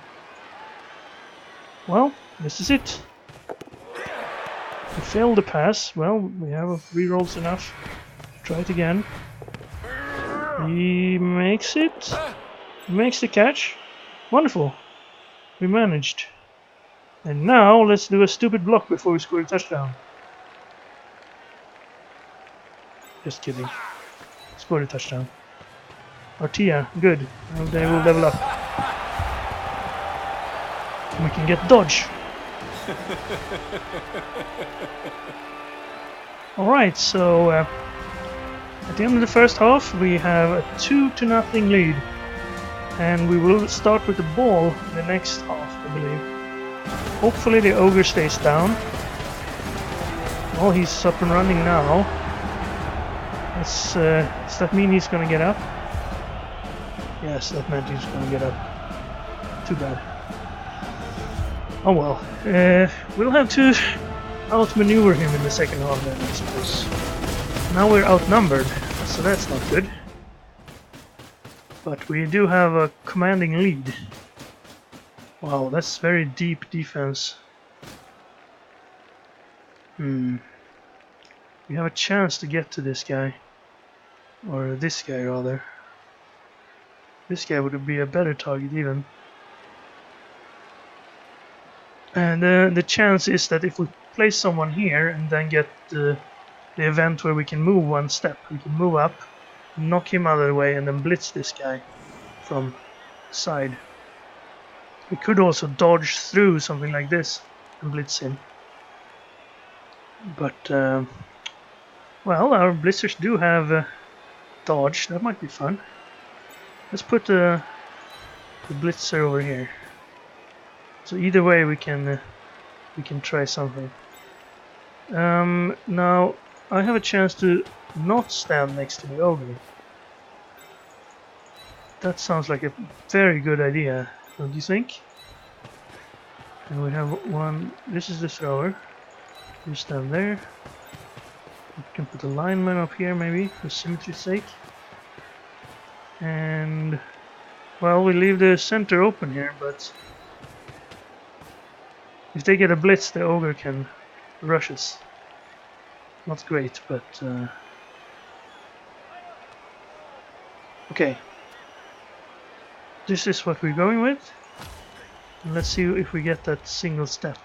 Well, this is it. We failed the pass. Well, we have rerolls enough. Try it again. He makes it. He makes the catch. Wonderful. We managed. And now let's do a stupid block before we score a touchdown. Just kidding. Scored a touchdown. Artia, good. And they will level up. And we can get dodge. Alright, so at the end of the first half we have a 2-0 lead. And we will start with the ball in the next half, I believe. Hopefully the ogre stays down. Well, he's up and running now. Does that mean he's gonna get up? Yes, that meant he's gonna get up. Too bad. Oh well. We'll have to outmaneuver him in the second half then, I suppose. Now we're outnumbered, so that's not good. But we do have a commanding lead. Wow, that's very deep defense. We have a chance to get to this guy. Or this guy, rather. This guy would be a better target, even. And the chance is that if we place someone here and then get the event where we can move one step, we can move up, knock him out of the way, and then blitz this guy from the side. We could also dodge through something like this and blitz him. But well, our blitzers do have dodge. That might be fun. Let's put the blitzer over here. So either way, we can try something. Now I have a chance to not stand next to the ogre. That sounds like a very good idea, don't you think? And we have one. This is the thrower. You stand there. We can put a lineman up here, maybe, for symmetry's sake. And well, we leave the center open here, but if they get a blitz, the ogre can rush us. Not great, but okay. This is what we're going with. And let's see if we get that single step.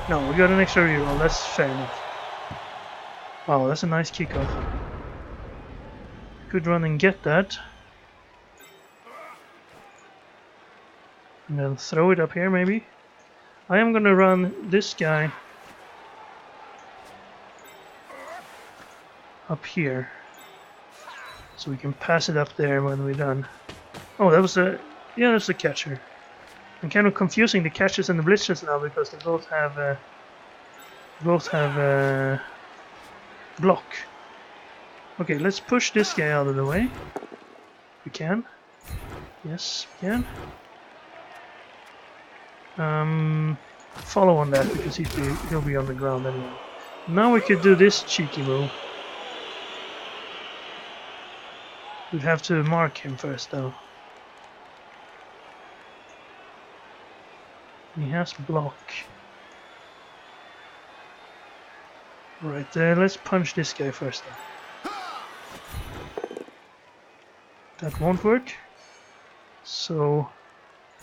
No, we got an extra reroll. That's fair enough. Wow, that's a nice kickoff. Could run and get that. And then throw it up here, maybe. I am gonna run this guy up here, so we can pass it up there when we're done. Oh, that was a... yeah, that's the catcher. I'm kind of confusing the catchers and the blitzers now because they both have block. Okay, let's push this guy out of the way. We can. Yes, we can. Follow on that because he'll be on the ground anyway. Now we could do this cheeky move. We'd have to mark him first though. He has block. Right there, let's punch this guy first though. That won't work. So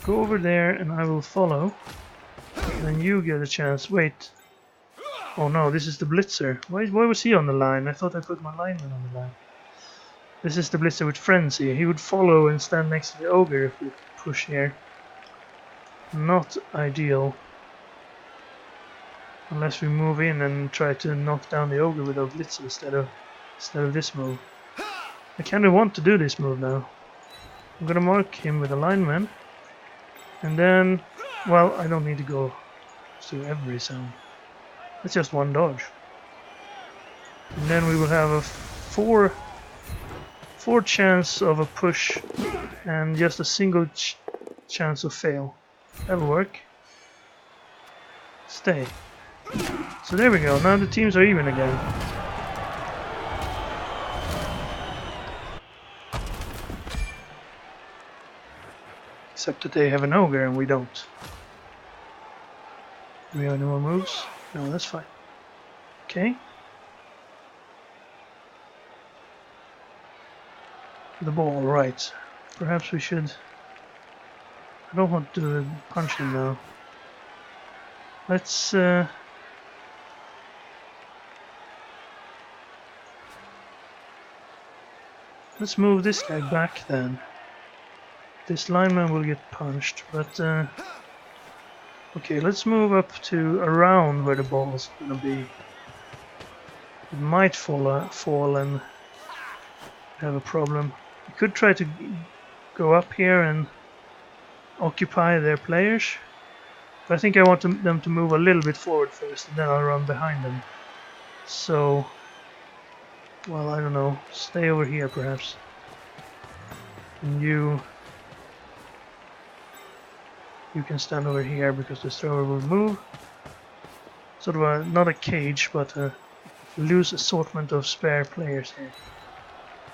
go over there and I will follow. And then you get a chance. Wait. Oh no, this is the blitzer. Why was he on the line? I thought I put my lineman on the line. This is the blitzer with frenzy. He would follow and stand next to the ogre if we push here. Not ideal. Unless we move in and try to knock down the ogre with our blitzer instead of this move. I kinda want to do this move now. I'm gonna mark him with a lineman. And then, well, I don't need to go to every zone. It's just one dodge. And then we will have a four chance of a push and just a single chance of fail. That'll work. Stay. So there we go. Now the teams are even again. Except that they have an ogre and we don't. Do we have any more moves? No, that's fine. Okay. The ball, right. Perhaps we should... I don't want to punch him now. Let's move this guy back then. This lineman will get punched, but okay, let's move up to around where the ball's gonna be. It might fall and have a problem. We could try to go up here and occupy their players, but I think I want them to move a little bit forward first, and then I'll run behind them. So, well, I don't know. Stay over here, perhaps. And you can stand over here because the thrower will move. Sort of a, not a cage, but a loose assortment of spare players here.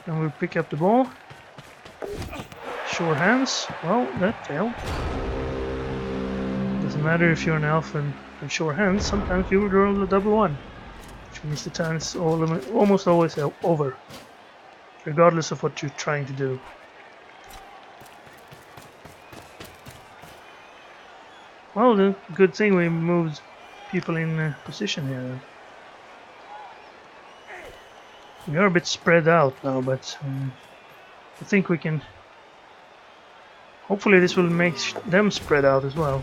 And we'll pick up the ball. Sure hands. Well, that failed. Doesn't matter if you're an elf and sure hands, sometimes you will roll a double one. Which means the turn is almost always over. Regardless of what you're trying to do. Well, the good thing we moved people in position here then. We are a bit spread out now, but I think we can... Hopefully this will make them spread out as well.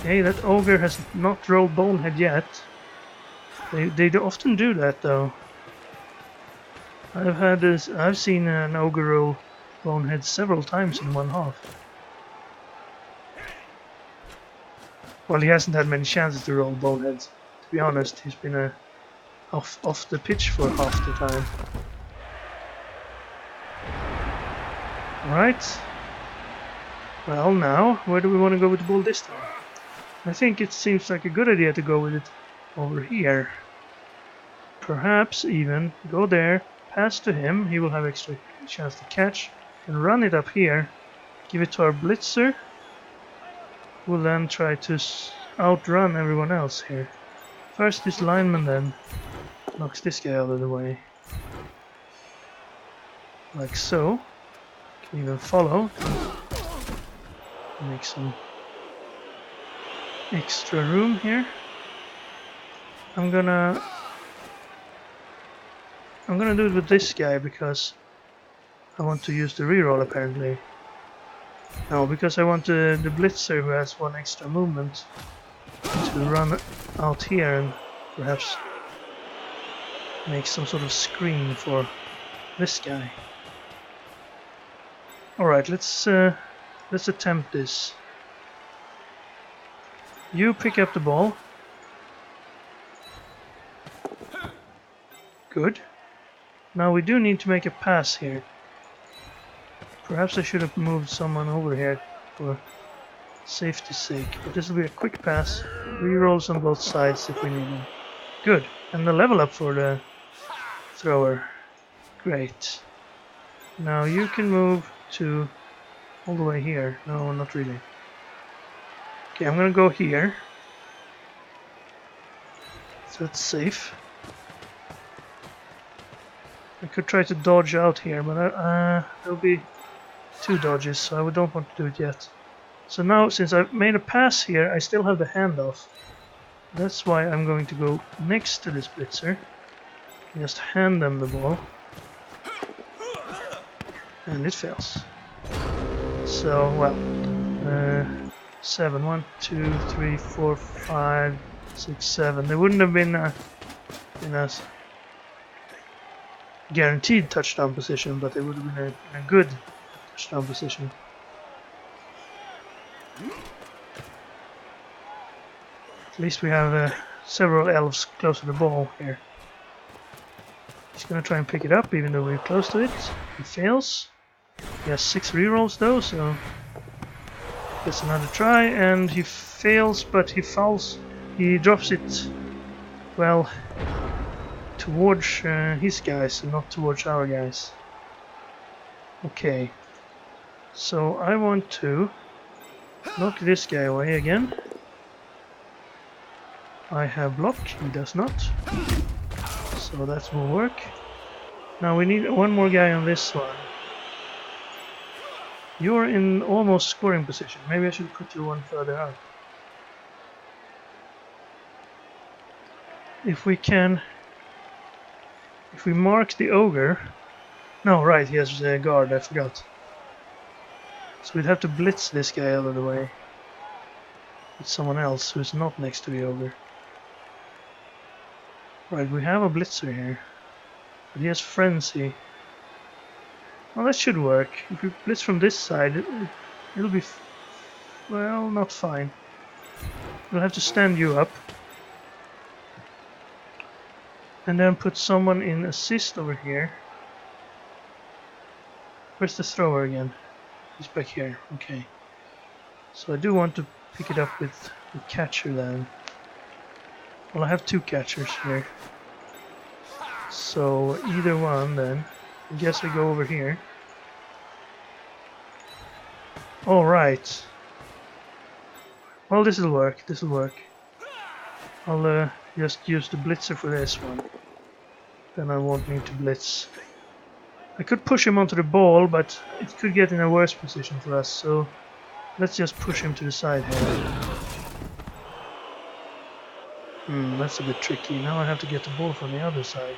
Okay, that ogre has not rolled bonehead yet. They often do that though. I've seen an ogre roll bonehead several times in one half. Well, he hasn't had many chances to roll boneheads. To be honest, he's been off the pitch for half the time. Alright. Well, now, where do we want to go with the ball this time? I think it seems like a good idea to go with it over here. Perhaps even go there, pass to him, he will have extra chance to catch, and run it up here. Give it to our blitzer, who will then try to outrun everyone else here. First this lineman then knocks this guy out of the way. Like so. Can even follow. Make some extra room here. I'm gonna do it with this guy because I want to use the reroll apparently. No, because I want the blitzer who has one extra movement to run out here and perhaps make some sort of screen for this guy. Alright, let's attempt this. You pick up the ball. Good. Now we do need to make a pass here. Perhaps I should have moved someone over here for safety's sake, but this will be a quick pass. Rerolls on both sides if we need them. Good. And the level up for the thrower. Great. Now you can move to all the way here. No, not really. Okay, I'm gonna go here. So it's safe. I could try to dodge out here, but there'll be 2 dodges, so I don't want to do it yet. So now, since I've made a pass here, I still have the handoff. That's why I'm going to go next to this blitzer. Just hand them the ball. And it fails. So, well, 7, 1, 2, 3, 4, 5, 6, 7. There wouldn't have been a guaranteed touchdown position, but it would have been a good touchdown position. At least we have several elves close to the ball here. He's gonna try and pick it up, even though we're close to it. He fails. He has 6 rerolls though, so gets another try, and he fails, but he fouls. He drops it, well, towards his guys and not towards our guys. Okay, so I want to knock this guy away again. I have block, he does not, so that will work. Now we need one more guy on this one. You're in almost scoring position. Maybe I should put you one further out. If we mark the ogre... No, right, he has a guard, I forgot. So we'd have to blitz this guy out of the way with someone else who's not next to the ogre. Right, we have a blitzer here, but he has frenzy. Well, that should work. If we blitz from this side, it'll be... well, not fine. We'll have to stand you up. And then put someone in assist over here. Where's the thrower again? He's back here, okay. So I do want to pick it up with the catcher then. Well, I have 2 catchers here. So either one then. I guess I go over here. Alright. Well, this'll work, this'll work. I'll just use the blitzer for this one. Then I won't need to blitz. I could push him onto the ball, but it could get in a worse position for us, so let's just push him to the side here. That's a bit tricky. Now I have to get the ball from the other side.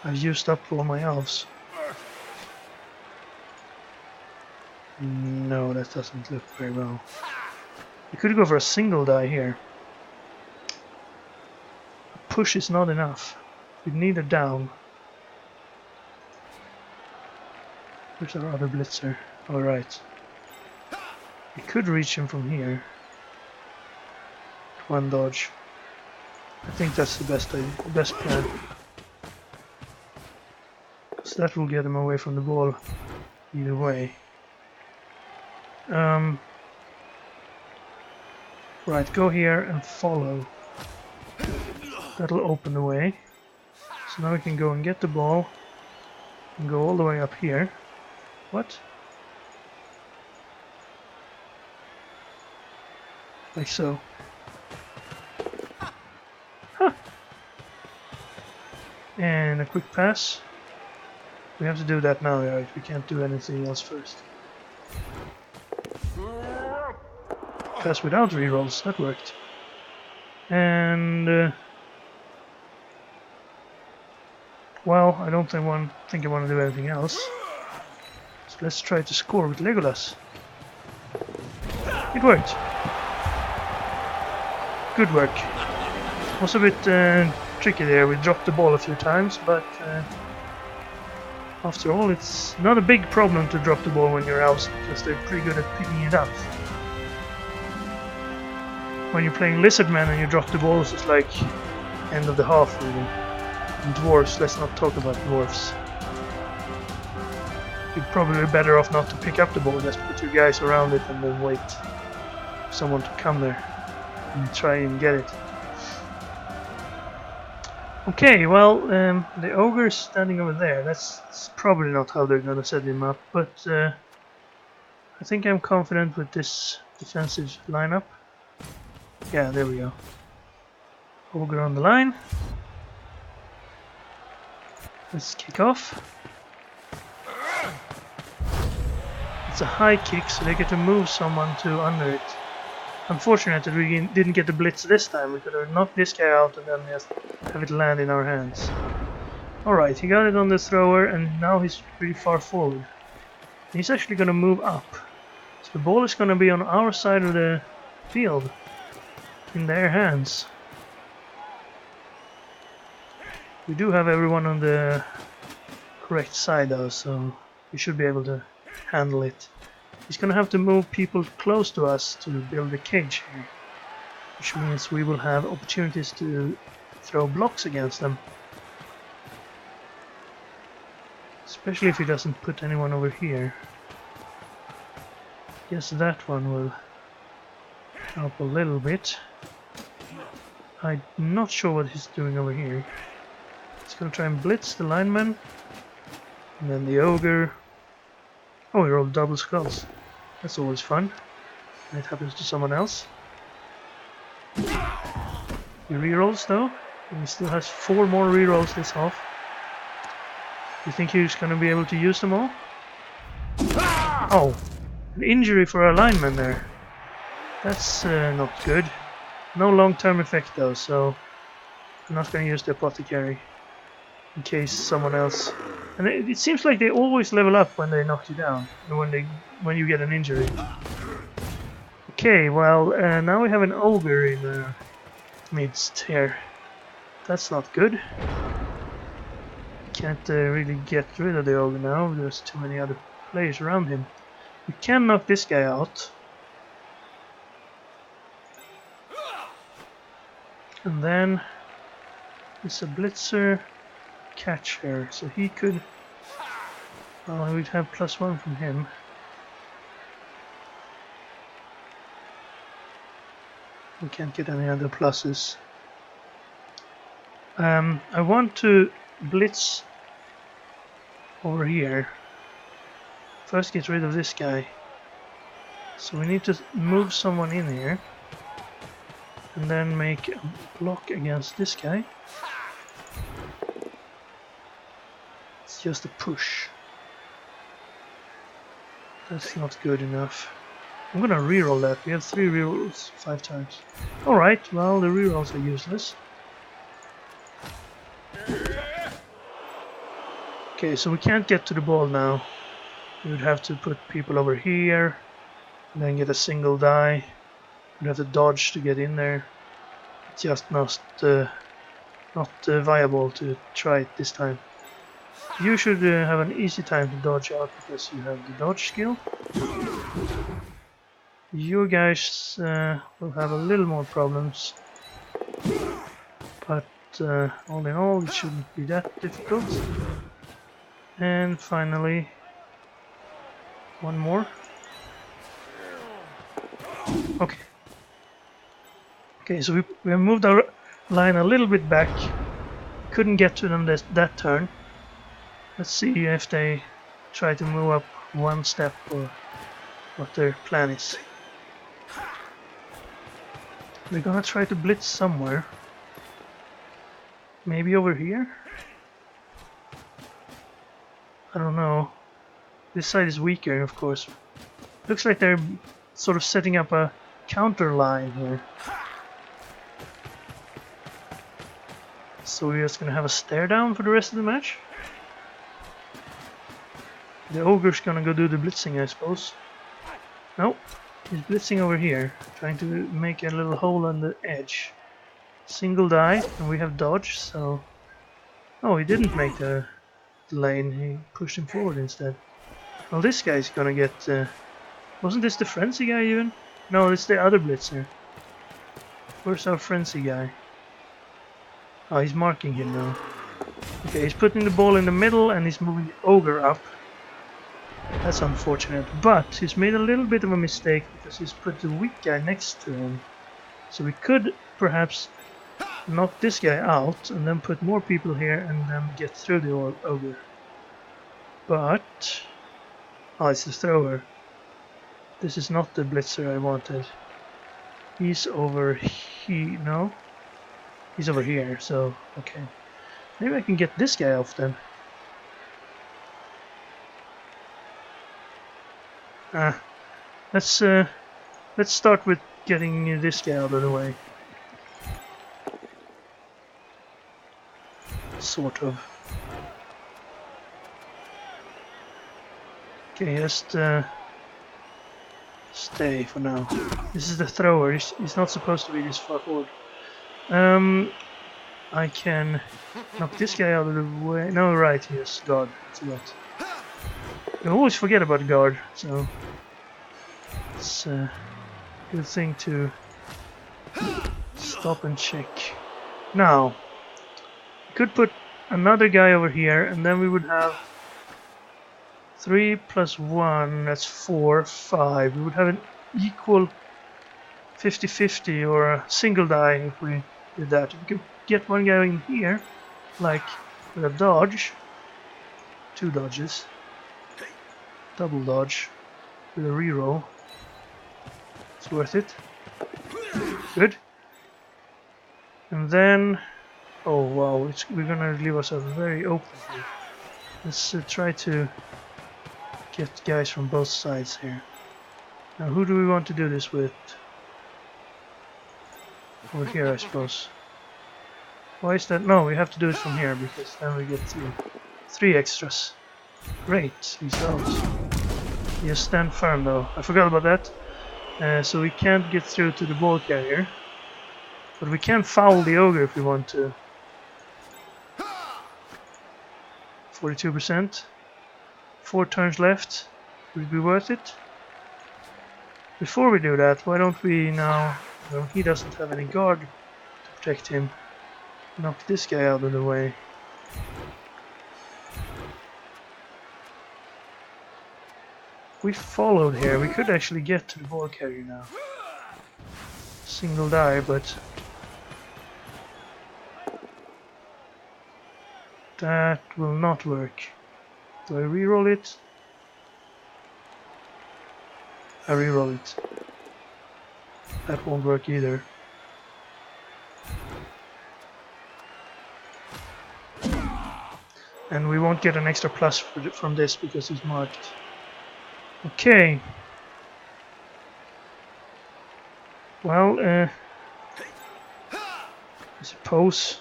I've used up all my elves. No, that doesn't look very well. We could go for a single die here. A push is not enough. We need a down. Where's our other blitzer? Alright. We could reach him from here. One dodge. I think that's the best plan. Because that will get him away from the ball either way. Right, go here and follow. That'll open the way. So now we can go and get the ball and go all the way up here. What? Like so. Huh. And a quick pass. We have to do that now, right? We can't do anything else first. Pass without rerolls, that worked. And well, I don't think I want to do anything else. So let's try to score with Legolas. It worked. Good work. Was a bit tricky there. We dropped the ball a few times, but after all, it's not a big problem to drop the ball when you're out, because they're pretty good at picking it up. When you're playing Lizardmen and you drop the balls, it's like end of the half, really. And dwarves, let's not talk about dwarves. You're probably better off not to pick up the ball, just put your guys around it and then wait for someone to come there and try and get it. Okay, well, the ogre is standing over there. That's probably not how they're gonna set him up, but I think I'm confident with this defensive lineup. Yeah, there we go. Ogre on the line. Let's kick off. It's a high kick, so they get to move someone to under it. Unfortunate that we didn't get the blitz this time. We could have knocked this guy out and then just have it land in our hands. Alright, he got it on the thrower and now he's pretty far forward. He's actually going to move up. So the ball is going to be on our side of the field. In their hands. We do have everyone on the correct side though, so we should be able to handle it. He's gonna have to move people close to us to build a cage here, which means we will have opportunities to throw blocks against them. Especially if he doesn't put anyone over here. Guess that one will help a little bit. I'm not sure what he's doing over here. He's gonna try and blitz the lineman. And then the ogre. Oh, he rolled double skulls. That's always fun. When it happens to someone else. He rerolls though. And he still has 4 more rerolls this half. You think he's gonna be able to use them all? Oh! An injury for our lineman there. That's not good. No long-term effect though, so I'm not going to use the apothecary in case someone else. And it seems like they always level up when they knock you down, and when you get an injury. Okay, well now we have an ogre in the midst here. That's not good. Can't really get rid of the ogre now. There's too many other players around him. We can knock this guy out. And then there's a blitzer catcher, so he could. Well, we'd have +1 from him. We can't get any other pluses. I want to blitz over here. First, get rid of this guy. So we need to move someone in here. And then make a block against this guy. It's just a push. That's not good enough. I'm gonna reroll that. We have 3 rerolls 5 times. Alright, well the rerolls are useless. Okay, so we can't get to the ball now. You would have to put people over here, and then get a single die. You'd have to dodge to get in there. It's just not viable to try it this time. You should have an easy time to dodge out because you have the dodge skill. You guys will have a little more problems, but all in all it shouldn't be that difficult. And finally, one more. Okay. Okay, so we have moved our line a little bit back. Couldn't get to them that turn. Let's see if they try to move up one step or what their plan is. They're gonna try to blitz somewhere. Maybe over here? I don't know. This side is weaker, of course. Looks like they're sort of setting up a counter line here. So we're just gonna have a stare down for the rest of the match. The ogre's gonna go do the blitzing, I suppose. No, he's blitzing over here, trying to make a little hole on the edge. Single die, and we have dodge, so... Oh, he didn't make the lane, he pushed him forward instead. Well, this guy's gonna get... Wasn't this the frenzy guy even? No, it's the other blitzer. Where's our frenzy guy? Oh, he's marking him now. Okay, he's putting the ball in the middle and he's moving the ogre up. That's unfortunate, but he's made a little bit of a mistake because he's put the weak guy next to him. So we could perhaps knock this guy out and then put more people here and then get through the ogre. But... Oh, it's the thrower. This is not the blitzer I wanted. He's over here. No? He's over here, so okay. Maybe I can get this guy off then. Let's start with getting this guy out of the way. Sort of. Okay, just stay for now. This is the thrower. He's not supposed to be this far forward. I can knock this guy out of the way. No, right, yes, guard. That's right. I always forget about guard, so it's a good thing to stop and check. Now, we could put another guy over here, and then we would have 3 plus 1, that's 4, 5. We would have an equal 50-50 or a single die if we did that. If we could get one guy in here, like with a dodge, 2 dodges, double dodge with a reroll. It's worth it. Good. And then, oh wow, we're gonna leave ourselves very open here. Let's try to get guys from both sides here. Now, who do we want to do this with? Over here, I suppose. Why is that? No, we have to do it from here because then we get 3 extras. Great, he's out. Just stand firm though. I forgot about that. So we can't get through to the ball carrier. But we can foul the ogre if we want to. 42%. 4 turns left. Would it be worth it? Before we do that, why don't we now... Well, he doesn't have any guard to protect him. Knock this guy out of the way. If we followed here, we could actually get to the ball carrier now. Single die, but... that will not work. Do I reroll it? I reroll it. That won't work either. And we won't get an extra plus from this because it's marked. Okay. Well, I suppose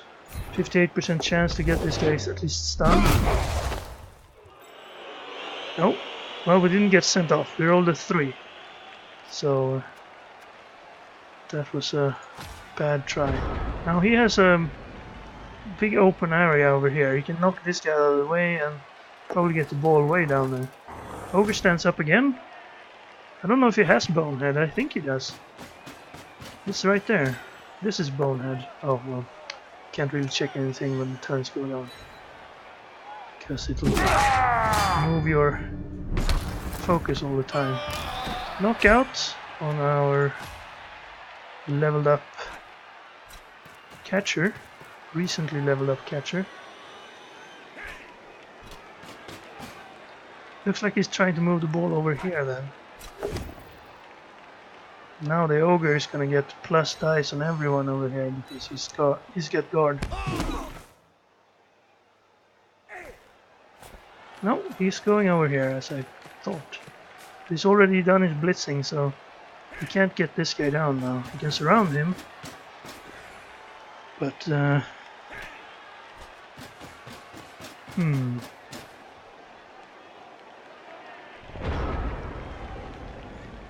58% chance to get this guy at least stunned. No, Well, we didn't get sent off. We rolled a 3. So that was a bad try. Now he has a big open area over here. He can knock this guy out of the way and probably get the ball way down there. Ogre stands up again. I don't know if he has Bonehead. I think he does. It's right there. This is Bonehead. Oh, well. Can't really check anything when the turn's going on. Because it'll move your focus all the time. Knockout on our leveled up catcher. Recently leveled up catcher. Looks like he's trying to move the ball over here then. Now the ogre is gonna get plus dice on everyone over here because he's got guard. No, he's going over here as I thought. He's already done his blitzing, so he can't get this guy down now. He can surround him, but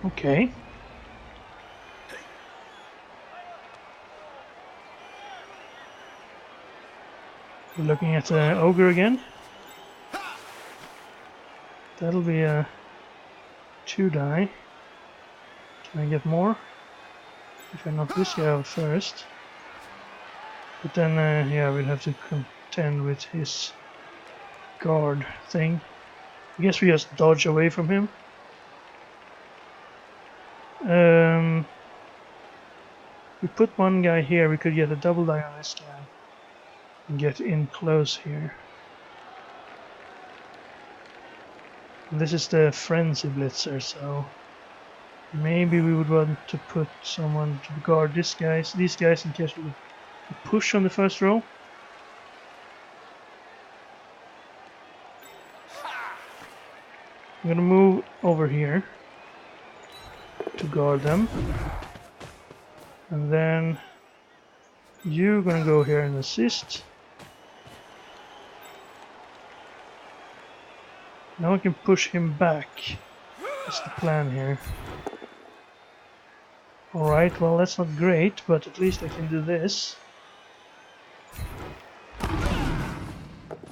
okay. We're looking at the ogre again. That'll be a 2 die. Can I get more? If I knock this guy out first. But then, yeah, we'd have to contend with his guard thing. I guess we just dodge away from him. We put one guy here, we could get a double die on this guy. And get in close here. And this is the frenzy blitzer, so maybe we would want to put someone to guard these guys in case we push on the first roll. I'm gonna move over here to guard them, and then you're gonna go here and assist. Now I can push him back. That's the plan here. Alright, well that's not great, but at least I can do this.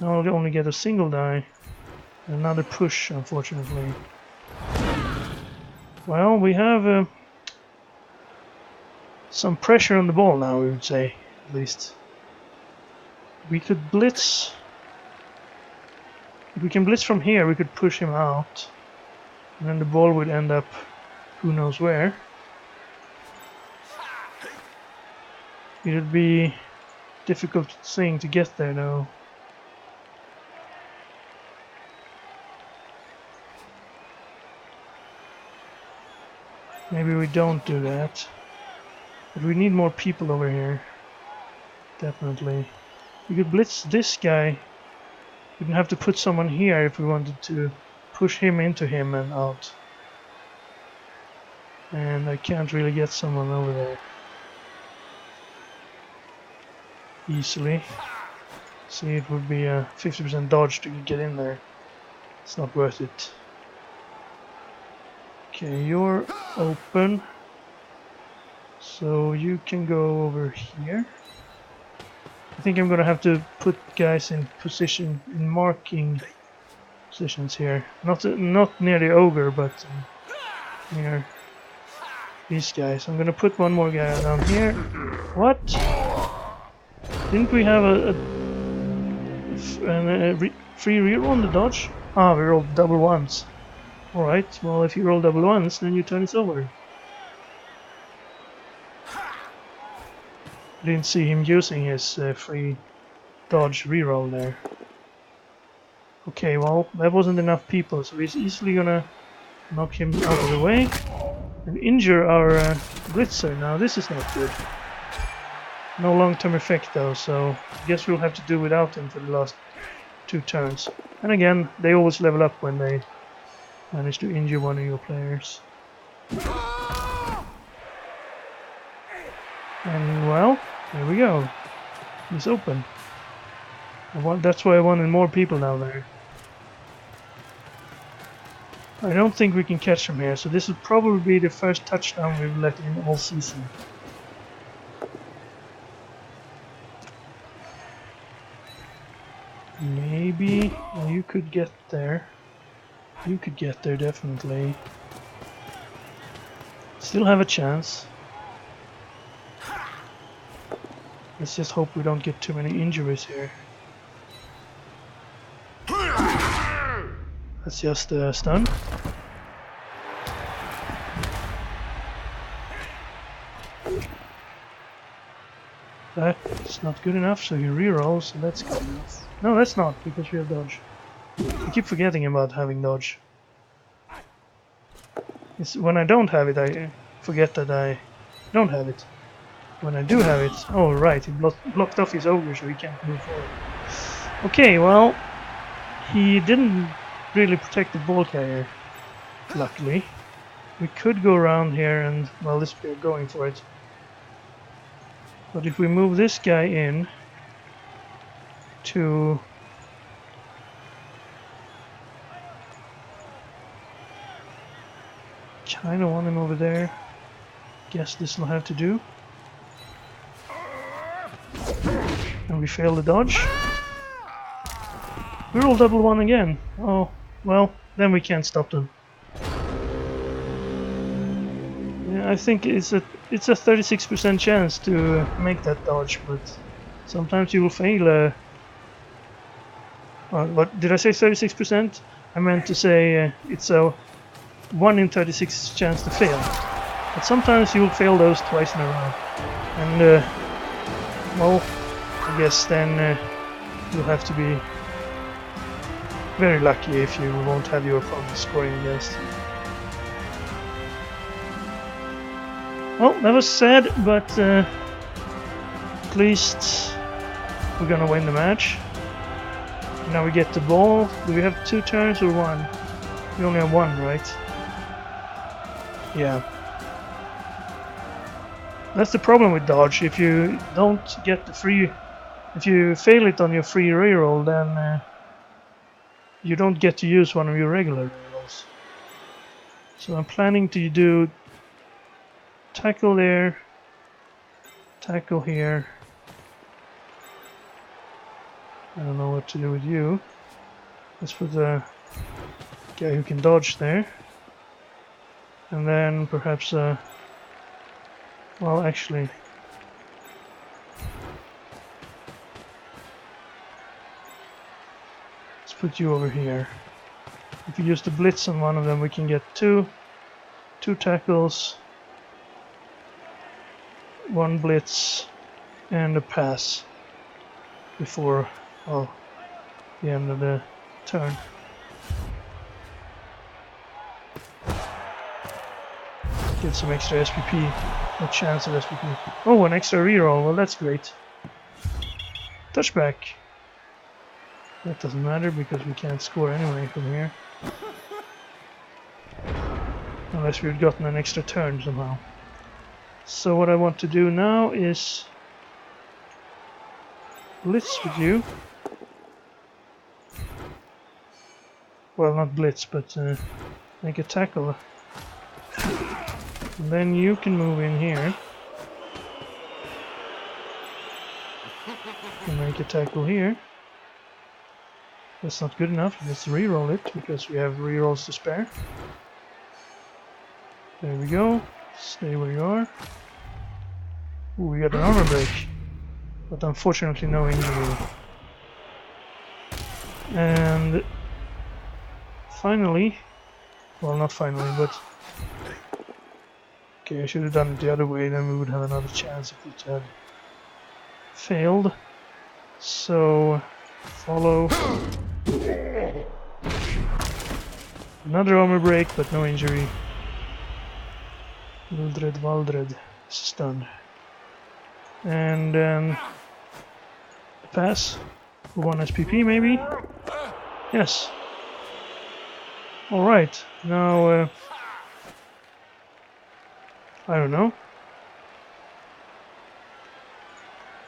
Now I'll only get a single die. Another push, unfortunately. Well, we have some pressure on the ball now, we would say, at least. We could blitz. If we can blitz from here, we could push him out. And then the ball would end up who knows where. It would be a difficult thing to get there, though. Maybe we don't do that. But we need more people over here. Definitely. We could blitz this guy. We'd have to put someone here if we wanted to push him into him and out. And I can't really get someone over there easily. See, it would be a 50% dodge to get in there. It's not worth it. Okay, you're open. So you can go over here. I think I'm gonna have to put guys in position, in marking positions here. Not near the ogre, but near these guys. I'm gonna put one more guy down here. What? Didn't we have a free reroll on the dodge? Ah, we rolled double ones. Alright, well if you roll double ones, then your turn is over. Didn't see him using his free dodge reroll there. Okay, well that wasn't enough people, so he's easily gonna knock him out of the way and injure our blitzer. Now this is not good. No long-term effect though, so I guess we'll have to do without him for the last 2 turns. And again, they always level up when they manage to injure one of your players. And well, there we go. He's open. That's why I wanted more people down there. I don't think we can catch him here, so this will probably be the first touchdown we've let in all season. Maybe you could get there. You could get there, definitely. Still have a chance. Let's just hope we don't get too many injuries here. That's just a stun. That's not good enough, so he rerolls, so that's good enough. No, that's not, because we have dodge. I keep forgetting about having dodge. It's when I don't have it, I forget that I don't have it. When I do have it... Oh, right, he blocked off his ogre, so he can't move forward. Okay, well... He didn't really protect the ball carrier, luckily. We could go around here and... Well, this we're going for it. But if we move this guy in... to... Kinda want him over there. Guess this will have to do. And we fail the dodge. We roll double one again. Oh, well, then we can't stop them. Yeah, I think it's a 36% chance to make that dodge, but sometimes you will fail. What did I say? 36%? I meant to say it's a 1 in 36 chance to fail. But sometimes you will fail those twice in a row. And well, I guess then you'll have to be very lucky if you won't have your opponent scoring against you. Well, that was sad, but at least we're gonna win the match. Now we get the ball. Do we have 2 turns or 1? We only have 1, right? Yeah. That's the problem with dodge. If you don't get the free... If you fail it on your free reroll, then you don't get to use one of your regular rerolls. So I'm planning to do tackle there, tackle here. I don't know what to do with you. Let's put the guy who can dodge there. And then perhaps well, actually, let's put you over here. If we use the blitz on one of them, we can get two tackles, 1 blitz, and a pass before, well, the end of the turn. Get some extra SPP, a chance of SPP. Oh, an extra reroll, well that's great. Touchback. That doesn't matter because we can't score anyway from here. Unless we've gotten an extra turn somehow. So what I want to do now is blitz with you. Well, not blitz, but make a tackle. And then you can move in here and make a tackle here. That's not good enough. Let's reroll it because we have rerolls to spare. There we go. Stay where you are. Ooh, we got an armor break, but unfortunately no injury. And finally, well, not finally, but okay, I should have done it the other way, then we would have another chance if it had failed. So, follow. Another armor break, but no injury. Mildred Valdred stunned. And then pass for 1 SPP maybe? Yes. Alright, now I don't know.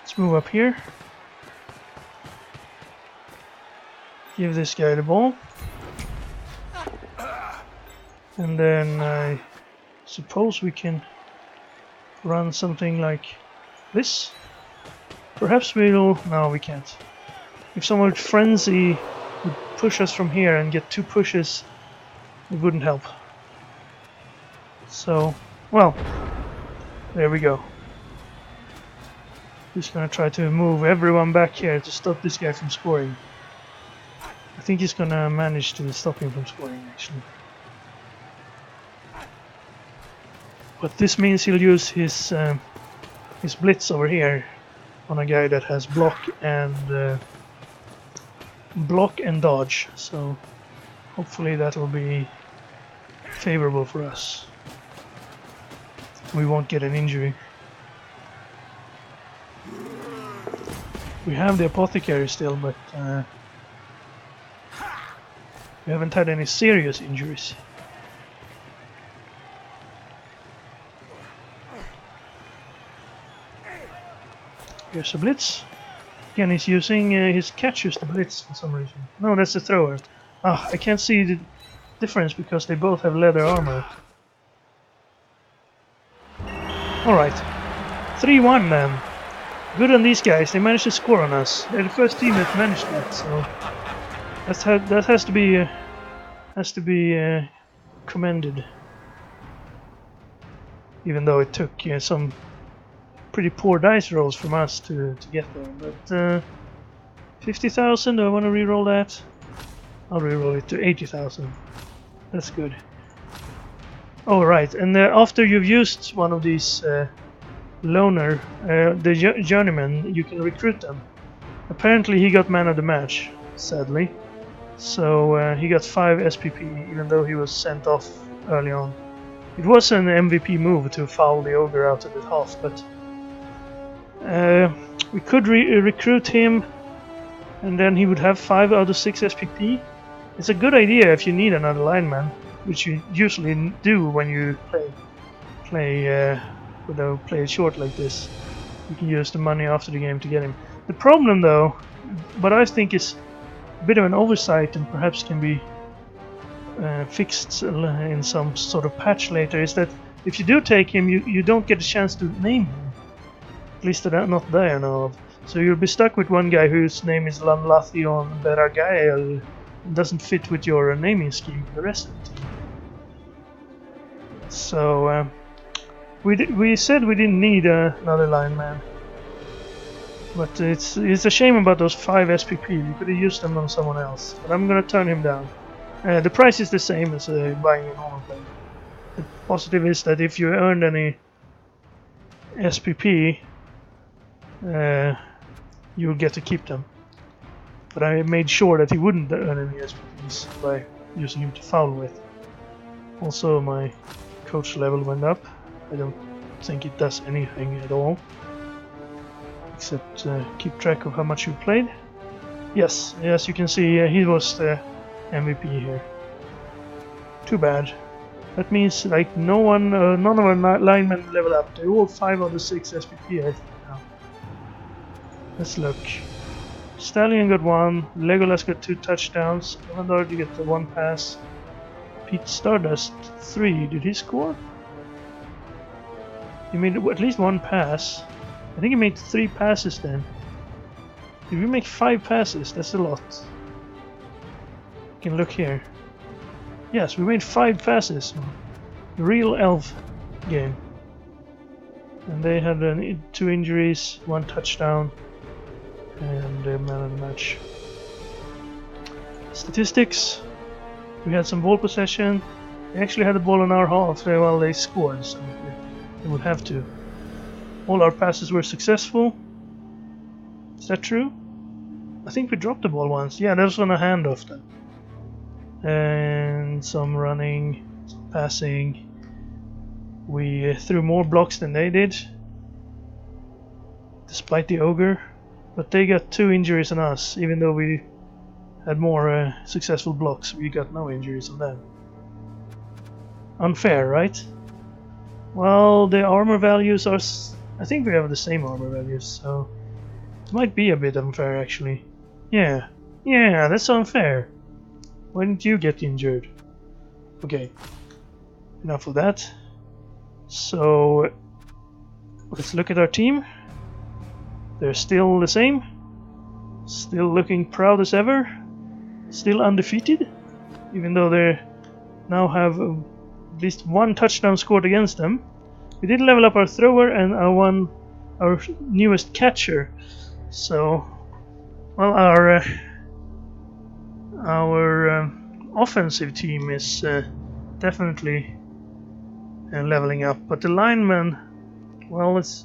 Let's move up here. Give this guy the ball. And then I suppose we can run something like this. Perhaps we'll... no, we can't. If someone with Frenzy would push us from here and get 2 pushes, it wouldn't help. So, well, there we go. Just gonna try to move everyone back here to stop this guy from scoring. I think he's gonna manage to stop him from scoring, actually. But this means he'll use his blitz over here on a guy that has block and dodge. So hopefully that will be favorable for us. We won't get an injury. We have the apothecary still, but we haven't had any serious injuries. Here's a blitz. Again, he's using his catchers to blitz for some reason. No, that's the thrower. Ah, I can't see the difference because they both have leather armor. Alright. 3-1 then. Good on these guys, they managed to score on us. They're the first team that managed that, so that has to be commended. Even though it took some pretty poor dice rolls from us to get there. But 50,000, do I want to reroll that? I'll reroll it to 80,000. That's good. Alright, and after you've used one of these loner, the journeyman, you can recruit them. Apparently he got man of the match, sadly. So he got 5 SPP, even though he was sent off early on. It was an MVP move to foul the ogre out of the half, but we could recruit him, and then he would have 5 out of 6 SPP. It's a good idea if you need another lineman, which you usually do when you play it short like this. You can use the money after the game to get him. The problem, though, what I think is a bit of an oversight and perhaps can be fixed in some sort of patch later, is that if you do take him, you don't get a chance to name him. At least not that I know of. So you'll be stuck with one guy whose name is Lamlathion Beragael, and doesn't fit with your naming scheme for the rest of the team. So we said we didn't need another lineman, but it's a shame about those 5 SPP. We could have used them on someone else, but I'm gonna turn him down. The price is the same as buying a normal player. The positive is that if you earned any SPP, you'll get to keep them. But I made sure that he wouldn't earn any SPPs by using him to foul with. Also, my coach level went up. I don't think it does anything at all, except keep track of how much you played. Yes, as you can see, he was the MVP here. Too bad. That means like none of our linemen level up. They're all 5 out of 6 SPP, I think now. Let's look. Stallion got 1, Legolas got 2 touchdowns, Avaliable you get the 1 pass, Pete Stardust 3. Did he score? He made at least 1 pass. I think he made 3 passes then. Did we make 5 passes? That's a lot. You can look here. Yes, we made 5 passes. Real elf game. And they had 2 injuries, 1 touchdown, and man of the match. Statistics. We had some ball possession. They actually had the ball in our half while they scored, so they would have to. All our passes were successful. Is that true? I think we dropped the ball once. Yeah, that was on a handoff then. And some running, some passing. We threw more blocks than they did, despite the ogre. But they got 2 injuries on us, even though we had more successful blocks. We got no injuries on them. Unfair, right? Well, the armor values are... I think we have the same armor values, so... It might be a bit unfair, actually. Yeah, that's unfair. Why didn't you get injured? Okay. enough of that. So let's look at our team. They're still the same. Still looking proud as ever. Still undefeated, even though they now have at least one touchdown scored against them. We did level up our thrower and our newest catcher. So, well, our offensive team is definitely leveling up, but the linemen, well, it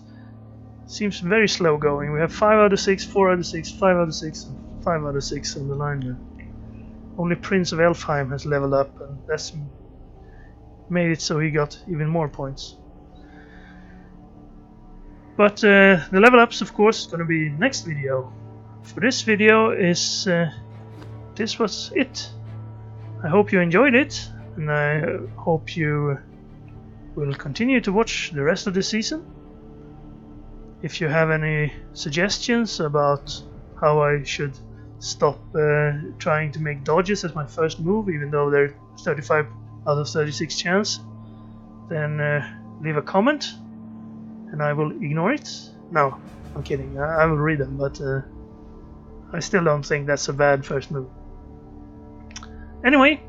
seems very slow going. We have 5 out of 6, 4 out of 6, 5 out of 6, and 5 out of 6 on the linemen. Only Prince of Elfheim has leveled up, and that's made it so he got even more points. But the level ups, of course, is going to be next video. For this video this was it. I hope you enjoyed it, and I hope you will continue to watch the rest of the season. If you have any suggestions about how I should stop trying to make dodges as my first move, even though they're 35 out of 36 chance, then leave a comment and I will ignore it. No, I'm kidding, I will read them, but I still don't think that's a bad first move. Anyway,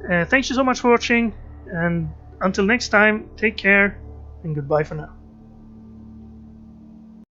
thanks you so much for watching, and until next time, take care and goodbye for now.